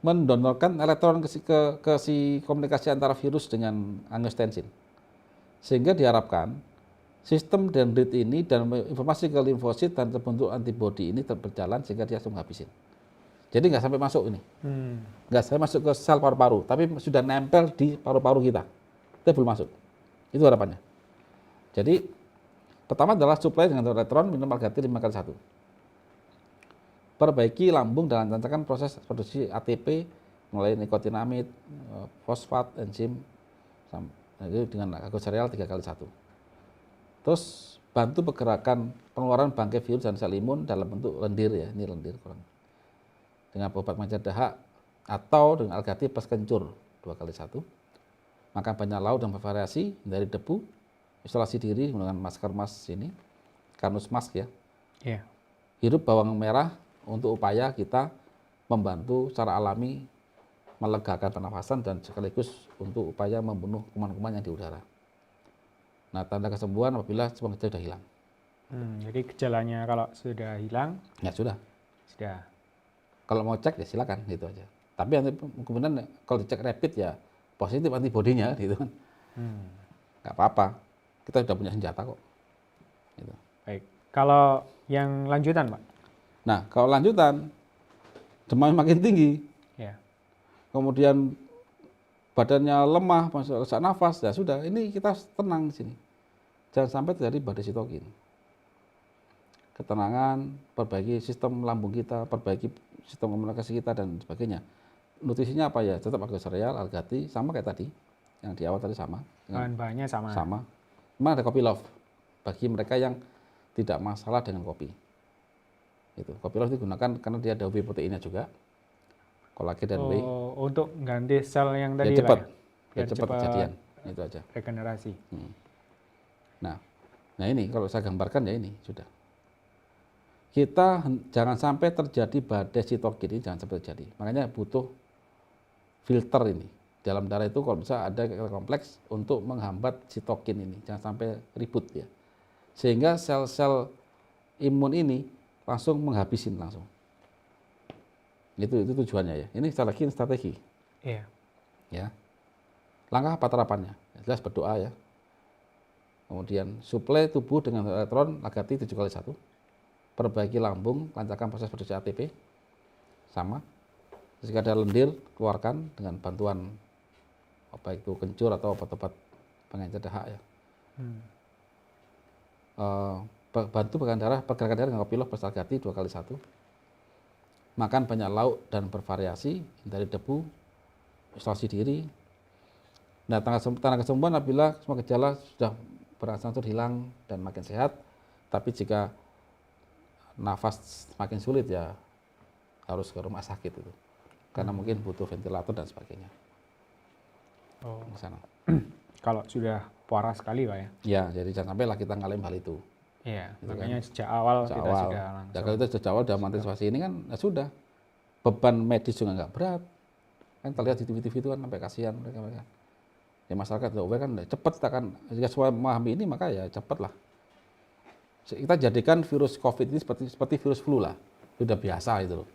mendonorkan elektron ke si komunikasi antara virus dengan angiostensin. Sehingga diharapkan sistem dendrit ini dan informasi ke limfosit dan terbentuk antibodi ini berjalan sehingga dia langsung menghabisin. Jadi nggak sampai masuk ini. Nggak sampai masuk ke sel paru-paru, tapi sudah nempel di paru-paru kita. Itu belum masuk. Itu harapannya. Jadi pertama adalah suplai dengan elektron minum algati 5x1. Perbaiki lambung dan lancarkan proses produksi ATP mulai nikotinamid, fosfat, enzim, itu dengan agakosereal 3x1. Terus bantu pergerakan pengeluaran bangkai virus dan sel imun dalam bentuk lendir ya, ini lendir kurang. Dengan obat pengencer dahak atau dengan algati plus kencur 2x1. Makan banyak lauk dan bervariasi, hindari debu, isolasi diri menggunakan masker mask ini, Carnus mask ya. Iya. Hirup bawang merah untuk upaya kita membantu secara alami melegakan pernafasan dan sekaligus untuk upaya membunuh kuman-kuman yang di udara. Nah, tanda kesembuhan apabila semua gejala sudah hilang. Jadi gejalanya kalau sudah hilang, Ya sudah. sudah. Kalau mau cek ya silakan gitu aja. Tapi nanti kemudian kalau dicek rapid ya positif antibodinya gitu kan. Nggak apa-apa. Kita sudah punya senjata kok. Gitu. Baik. Kalau yang lanjutan, Pak? Nah, kalau lanjutan demam makin tinggi, Ya. kemudian badannya lemah, masuk sesak nafas, ya sudah, ini kita tenang di sini. Jangan sampai terjadi badai sitokin. Ketenangan, perbaiki sistem lambung kita, perbaiki sistem komunikasi kita dan sebagainya. Nutrisinya apa ya? Tetap agak sereal, algati, sama kayak tadi. Yang di awal tadi sama. Bahan-bahannya sama. Sama. Memang ada kopi love bagi mereka yang tidak masalah dengan kopi. Itu. Kopi love digunakan karena dia ada whey proteinnya juga. Kolagen dan whey. Untuk ganti sel yang tadi Ya cepat. Pak, ya? Biar Biar cepat cepat kejadian. Itu aja. regenerasi. Nah ini kalau saya gambarkan ya ini sudah. Kita jangan sampai terjadi badai sitokin ini, jangan sampai terjadi. Makanya butuh filter ini. Dalam darah itu kalau bisa ada kompleks untuk menghambat sitokin ini. Jangan sampai ribut ya. Sehingga sel-sel imun ini langsung menghabisin langsung. Itu tujuannya ya. Ini sekali lagi strategi. Iya. Ya. Langkah apa terapannya? Jelas berdoa ya. Kemudian suplai tubuh dengan elektron Lagati 7x1. Perbaiki lambung, lancarkan proses produksi ATP. Sama. Jika ada lendir, keluarkan dengan bantuan apa itu kencur atau obat-obat pengencer dahak ya. Bantu pergerakan darah dengan kopi love plus Lagati 2x1. Makan banyak lauk dan bervariasi, hindari debu, isolasi diri. Nah, tanda kesembuhan apabila semua gejala sudah berangsur hilang dan makin sehat. Tapi jika nafas makin sulit ya harus ke rumah sakit itu. Karena mungkin butuh ventilator dan sebagainya. Oh. Ke sana. Kalau sudah parah sekali, Pak ya. Ya, jadi jangan sampai lah kita ngalamin hal itu. Iya, Gitu makanya kan. sejak awal Sejak kita awal. sudah langsung. Ya, kalau itu sejak awal dalam antisipasi ini kan ya sudah. Beban medis juga nggak berat. Kan terlihat di TV-TV itu kan sampai kasihan mereka. Ya masyarakat kan cepat kita kan jika semua memahami ini maka ya cepat lah. Kita jadikan virus COVID ini seperti virus flu lah. Sudah biasa itu loh.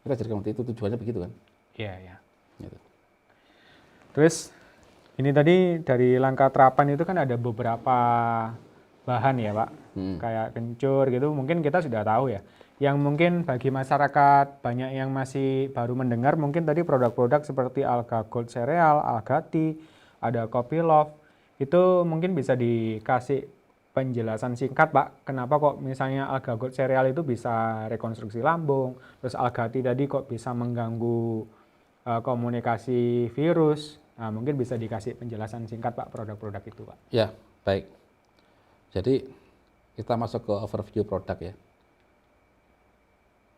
Kita jadikan seperti itu tujuannya begitu kan. Iya, iya. Gitu. Terus ini tadi dari langkah terapan itu kan ada beberapa bahan ya, Pak. Kayak kencur gitu, mungkin kita sudah tahu ya. Yang mungkin bagi masyarakat banyak yang masih baru mendengar, mungkin tadi produk-produk seperti Alga Gold Cereal, Algati, ada Kopi Love, itu mungkin bisa dikasih penjelasan singkat, Pak. Kenapa kok misalnya Alga Gold Cereal itu bisa rekonstruksi lambung, terus Algati tadi kok bisa mengganggu komunikasi virus. Nah, mungkin bisa dikasih penjelasan singkat, Pak, produk-produk itu, Pak. Ya, baik. Jadi kita masuk ke overview produk ya.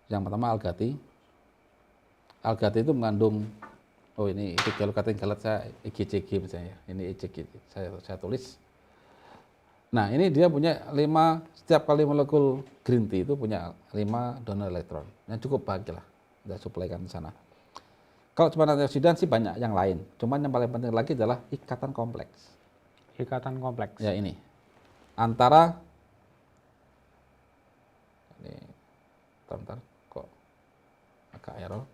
Yang pertama Algati. Algati itu mengandung, oh ini kalau kata galat saya IgCG misalnya. Ini IgCG saya tulis. Nah ini dia punya 5, setiap kali molekul green tea itu punya 5 donor elektron. Yang cukup bahagia lah, kita suplaikan di sana. Kalau cuma antioksidan sih banyak yang lain. Cuman yang paling penting lagi adalah ikatan kompleks. Ikatan kompleks. Ya ini. Antara ini bentar kok agak error.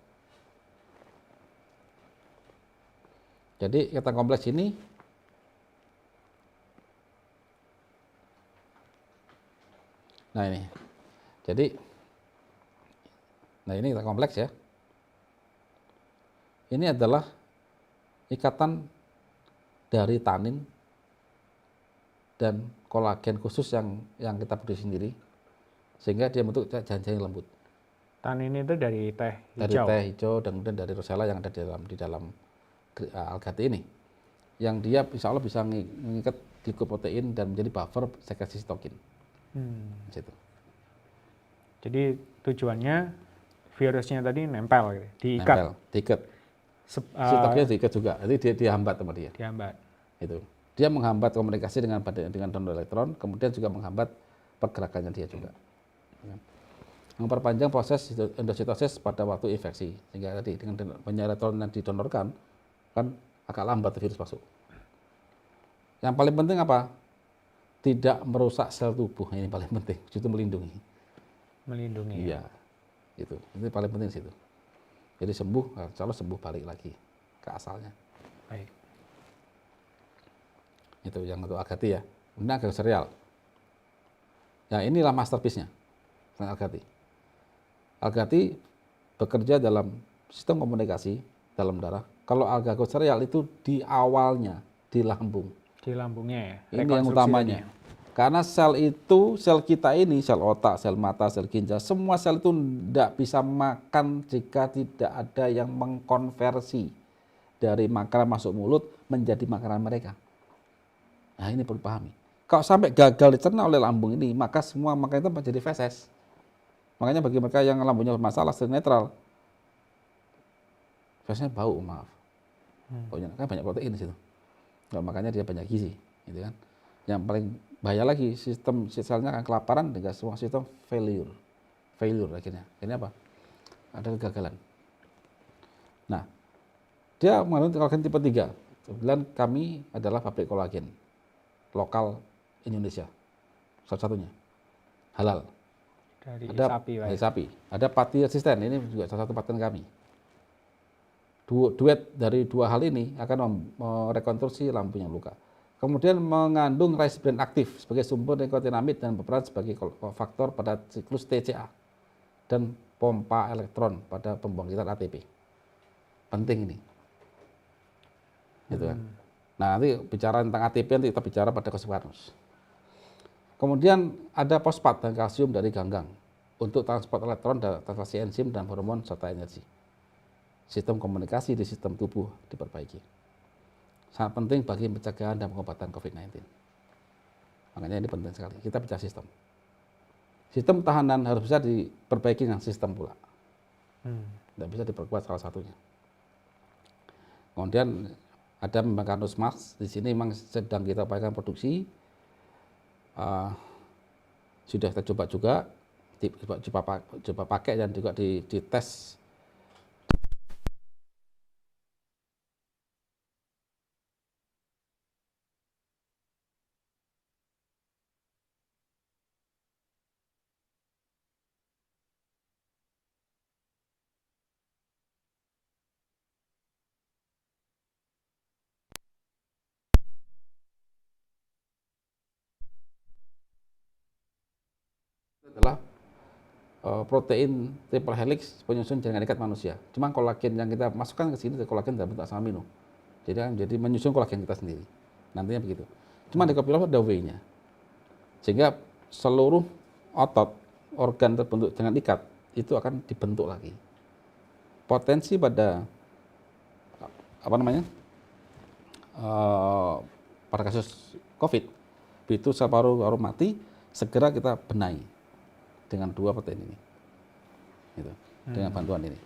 Jadi ikatan kompleks ini nah ini. Jadi nah ini ikatan kompleks ya. Ini adalah ikatan dari tanin dan kolagen khusus yang kita produksi sendiri sehingga dia bentuk janji lembut. Tanin itu dari teh hijau. Dari teh hijau dan kemudian dari rosella yang ada di dalam Algati ini. Yang dia insya Allah bisa mengikat glikoprotein dan menjadi buffer sekresi sitokin. Situ. Jadi tujuannya virusnya tadi nempel, gitu, diikat. Diikat. Sitoknya diikat juga, jadi dia dihambat sama dia. Dihambat. Itu. Dia menghambat komunikasi dengan donor elektron, kemudian juga menghambat pergerakannya dia juga. Memperpanjang proses endositosis pada waktu infeksi, sehingga tadi dengan banyak elektron yang didonorkan kan agak lambat virus masuk. Yang paling penting apa? Tidak merusak sel tubuh, ini paling penting, justru melindungi. Melindungi. Iya, itu paling penting situ. Jadi sembuh, kalau sembuh balik lagi ke asalnya. Baik. Itu yang untuk Agati ya. Kemudian Agago Serial. Ya inilah masterpiece-nya, Agati. Agati bekerja dalam sistem komunikasi dalam darah. Kalau Agago Serial itu di awalnya di lambung. Di lambungnya ya. Ini yang utamanya. Karena sel itu, sel kita ini, sel otak, sel mata, sel ginjal, semua sel itu tidak bisa makan jika tidak ada yang mengkonversi dari makanan masuk mulut menjadi makanan mereka. Nah ini perlu pahami. Kalau sampai gagal dicerna oleh lambung ini, maka semua makanan itu menjadi feses. Makanya bagi mereka yang lambungnya bermasalah, sel netral, fesesnya bau, maaf. Kan banyak protein di situ. Nah, makanya dia banyak gizi, gitu kan. Yang paling bahaya lagi, sistem selnya akan kelaparan dengan semua sistem failure akhirnya. Ini apa? Ada kegagalan. Nah, dia mengandung kolagen tipe 3. Kebetulan kami adalah pabrik kolagen lokal Indonesia, salah satunya halal. Dari sapi. Ada pati resisten, ini juga salah satu paten kami. Duet dari dua hal ini akan merekonstruksi lambung yang luka. Kemudian mengandung risperidone aktif sebagai sumber nikotinamid dan berperan sebagai faktor pada siklus TCA dan pompa elektron pada pembangkitan ATP. Penting ini. Gitu kan. Nah, nanti bicara tentang ATP nanti kita bicara pada Koseparnus. Kemudian ada fosfat dan kalsium dari ganggang untuk transport elektron dan translasi enzim dan hormon serta energi. Sistem komunikasi di sistem tubuh diperbaiki. Sangat penting bagi pencegahan dan pengobatan COVID-19. Makanya ini penting sekali. Kita bicara sistem. Sistem tahanan harus bisa diperbaiki dengan sistem pula. Tidak bisa diperkuat salah satunya. Kemudian ada Karnus Max. Di sini memang sedang kita upayakan produksi. Sudah kita coba juga, coba pakai dan juga dites. Adalah protein triple helix penyusun jaringan ikat manusia. Cuma kolagen yang kita masukkan ke sini kolagen dalam bentuk asam amino. Jadi menyusun kolagen kita sendiri. Nantinya begitu. Cuma di Kopilot ada W-nya. Sehingga seluruh otot, organ terbentuk dengan ikat itu akan dibentuk lagi. Potensi pada pada kasus COVID itu sel paru-paru mati, segera kita benahi dengan dua protein ini, gitu. Dengan bantuan ini.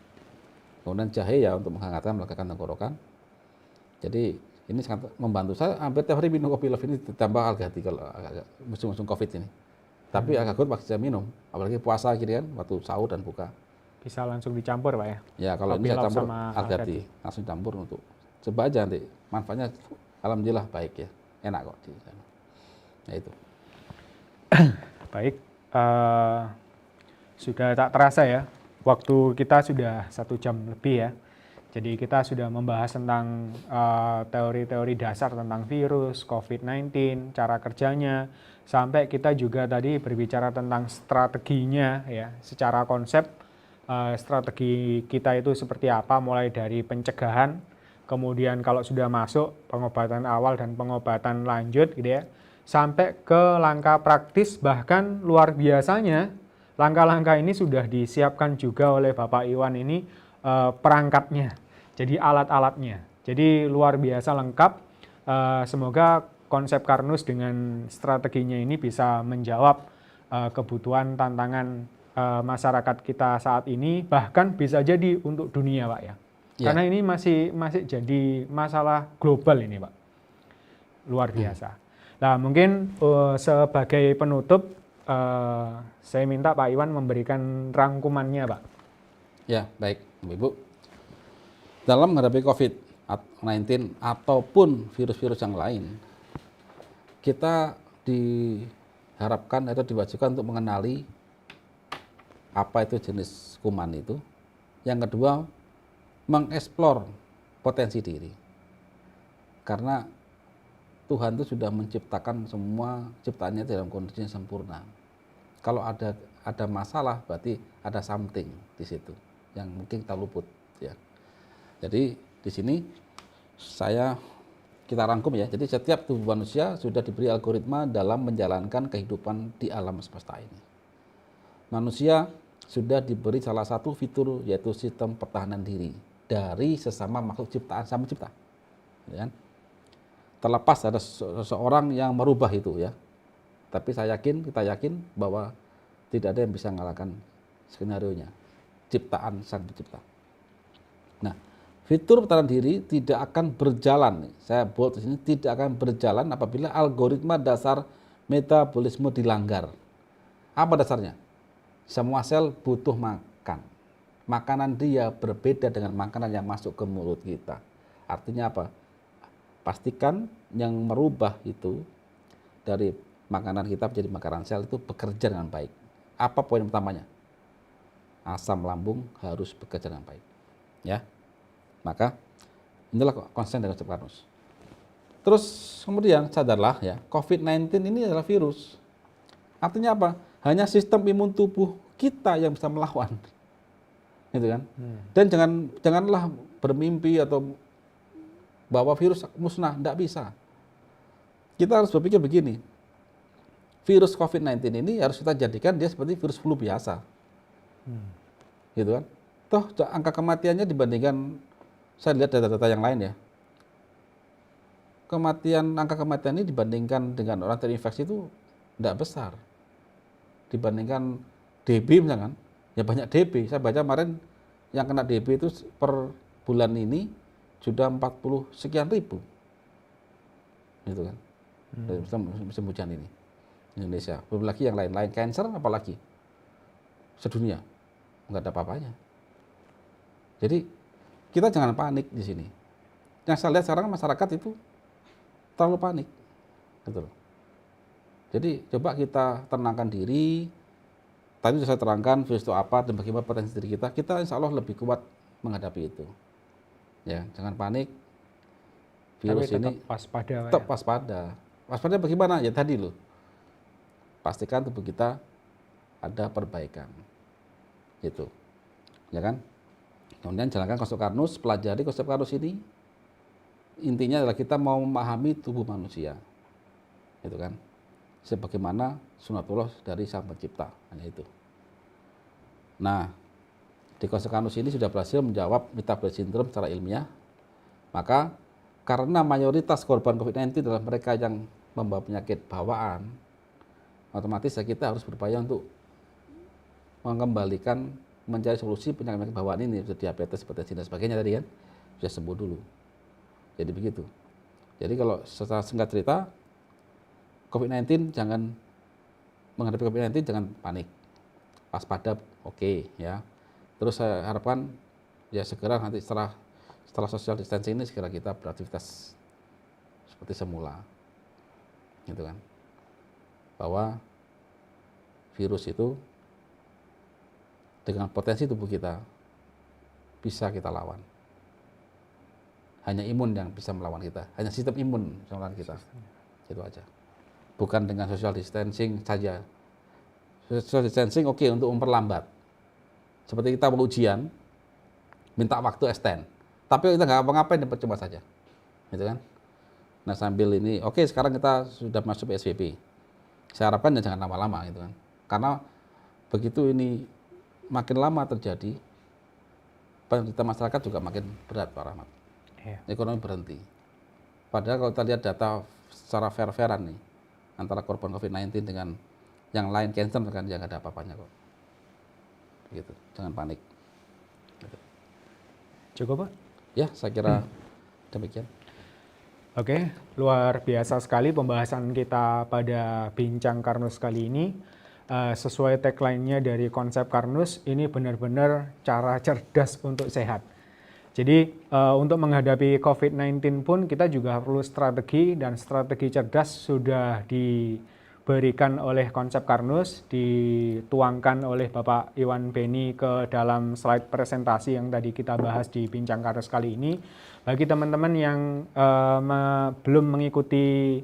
Kemudian jahe ya untuk menghangatkan, melegakan tenggorokan. Jadi ini sangat membantu. Saya hampir tiap hari minum kopi love ini ditambah Algati kalau musim-musim COVID ini. Tapi agak good waktu saya minum, apalagi puasa gitu kan, waktu sahur dan buka. Bisa langsung dicampur Pak ya? Ya kalau ini saya campur Algati, langsung campur untuk coba aja nanti. Manfaatnya alhamdulillah baik ya, enak kok. Nah itu. Baik. Sudah tak terasa ya, waktu kita sudah 1 jam lebih ya. Jadi kita sudah membahas tentang teori-teori dasar tentang virus, COVID-19, cara kerjanya, sampai kita juga tadi berbicara tentang strateginya ya, secara konsep strategi kita itu seperti apa, mulai dari pencegahan, kemudian kalau sudah masuk pengobatan awal dan pengobatan lanjut gitu ya, sampai ke langkah praktis, bahkan luar biasanya langkah-langkah ini sudah disiapkan juga oleh Bapak Iwan ini perangkatnya, jadi alat-alatnya. Jadi luar biasa lengkap. Semoga konsep Karnus dengan strateginya ini bisa menjawab kebutuhan tantangan masyarakat kita saat ini, bahkan bisa jadi untuk dunia, Pak ya. Ya. Karena ini masih jadi masalah global ini, Pak. Luar biasa. Nah, mungkin sebagai penutup, saya minta Pak Iwan memberikan rangkumannya, Pak. Ya, baik, Ibu. Dalam menghadapi COVID-19 ataupun virus-virus yang lain, kita diharapkan atau diwajibkan untuk mengenali apa itu jenis kuman itu. Yang kedua, mengeksplor potensi diri. Karena Tuhan itu sudah menciptakan semua ciptaannya dalam kondisi yang sempurna. Kalau ada masalah, berarti ada something di situ yang mungkin kita luput, ya. Jadi di sini kita rangkum ya. Jadi setiap tubuh manusia sudah diberi algoritma dalam menjalankan kehidupan di alam semesta ini. Manusia sudah diberi salah satu fitur, yaitu sistem pertahanan diri dari sesama makhluk ciptaan Sang Pencipta. Ya kan? Terlepas ada seseorang yang merubah itu ya. Tapi kita yakin bahwa tidak ada yang bisa mengalahkan skenarionya. Ciptaan Sang Pencipta. Nah, fitur pertahanan diri tidak akan berjalan. Saya bold di sini, tidak akan berjalan apabila algoritma dasar metabolisme dilanggar. Apa dasarnya? Semua sel butuh makan. Makanan dia berbeda dengan makanan yang masuk ke mulut kita. Artinya apa? Pastikan yang merubah itu dari makanan kita menjadi makanan sel itu bekerja dengan baik. Apa poin utamanya? Asam lambung harus bekerja dengan baik. Ya. Maka inilah konsen dari konsep Karnus. Terus kemudian sadarlah ya, COVID-19 ini adalah virus. Artinya apa? Hanya sistem imun tubuh kita yang bisa melawan. Gitu kan? Dan janganlah bermimpi atau bahwa virus musnah, tidak bisa. Kita harus berpikir begini, virus COVID-19 ini harus kita jadikan dia seperti virus flu biasa. Gitu kan? Toh angka kematiannya dibandingkan, saya lihat data-data yang lain ya, angka kematian ini dibandingkan dengan orang terinfeksi itu tidak besar. Dibandingkan DB misalkan, ya banyak DB. Saya baca kemarin yang kena DB itu per bulan ini sudah 40 sekian ribu, gitu kan, musim hujan ini Indonesia. Belum lagi yang lain-lain, cancer apalagi sedunia nggak ada apa-apanya. Jadi kita jangan panik di sini. Yang saya lihat sekarang masyarakat itu terlalu panik, gitu loh. Jadi coba kita tenangkan diri. Tadi sudah saya terangkan virus itu apa dan bagaimana potensi diri kita. Kita insya Allah lebih kuat menghadapi itu. Ya, jangan panik. Virus tapi ini waspada, tetap waspada. Waspada bagaimana? Ya tadi loh. Pastikan tubuh kita ada perbaikan. Gitu. Ya kan? Kemudian jalankan konsep Karnus, pelajari konsep Karnus ini. Intinya adalah kita mau memahami tubuh manusia. Gitu kan? Sebagaimana sunatullah dari Sang Pencipta. Hanya itu. Nah, di konsep Karnus ini sudah berhasil menjawab metabolic syndrome secara ilmiah. Maka karena mayoritas korban COVID-19 adalah mereka yang membawa penyakit bawaan, otomatis kita harus berupaya untuk mengembalikan, mencari solusi penyakit bawaan ini, seperti diabetes, hipertensi dan sebagainya tadi kan, bisa sembuh dulu. Jadi begitu. Jadi kalau secara singkat cerita, COVID-19 menghadapi COVID-19 jangan panik. Waspada, oke, ya. Terus saya harapkan ya segera nanti setelah social distancing ini segera kita beraktivitas seperti semula, gitu kan. Bahwa virus itu dengan potensi tubuh kita bisa kita lawan. Hanya imun yang bisa melawan kita, hanya sistem imun yang melawan kita. Itu aja. Bukan dengan social distancing saja. Social distancing oke untuk memperlambat. Seperti kita mau ujian, minta waktu extend. Tapi kita nggak apa-ngapain, percuma saja. Gitu kan? Nah sambil ini, oke sekarang kita sudah masuk PSBB. Saya harapkan jangan lama-lama gitu kan. Karena begitu ini makin lama terjadi, penderitaan masyarakat juga makin berat Pak Rahmat. Ekonomi berhenti. Padahal kalau kita lihat data secara fair-fairan nih, antara korban COVID-19 dengan yang lain cancer kan ya nggak ada apa-apanya kok. Gitu, jangan panik. Gitu. Cukup, Pak? Ya, saya kira demikian. Oke, luar biasa sekali pembahasan kita pada Bincang Karnus kali ini. Sesuai tagline-nya dari konsep Karnus, ini benar-benar cara cerdas untuk sehat. Jadi untuk menghadapi COVID-19 pun kita juga perlu strategi, dan strategi cerdas sudah diberikan oleh konsep Karnus, dituangkan oleh Bapak Iwan Beni ke dalam slide presentasi yang tadi kita bahas di Bincang Karnus kali ini. Bagi teman-teman yang belum mengikuti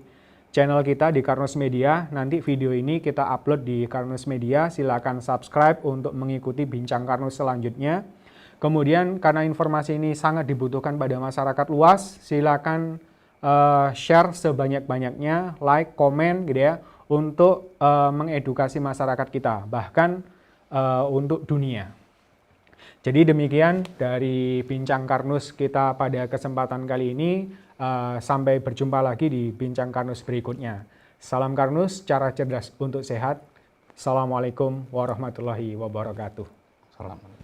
channel kita di Karnus Media, nanti video ini kita upload di Karnus Media. Silakan subscribe untuk mengikuti Bincang Karnus selanjutnya. Kemudian karena informasi ini sangat dibutuhkan pada masyarakat luas, silakan share sebanyak-banyaknya, like, komen gitu ya, untuk mengedukasi masyarakat kita, bahkan untuk dunia. Jadi demikian dari Bincang Karnus kita pada kesempatan kali ini. Sampai berjumpa lagi di Bincang Karnus berikutnya. Salam Karnus, cara cerdas untuk sehat. Assalamualaikum warahmatullahi wabarakatuh. Salam.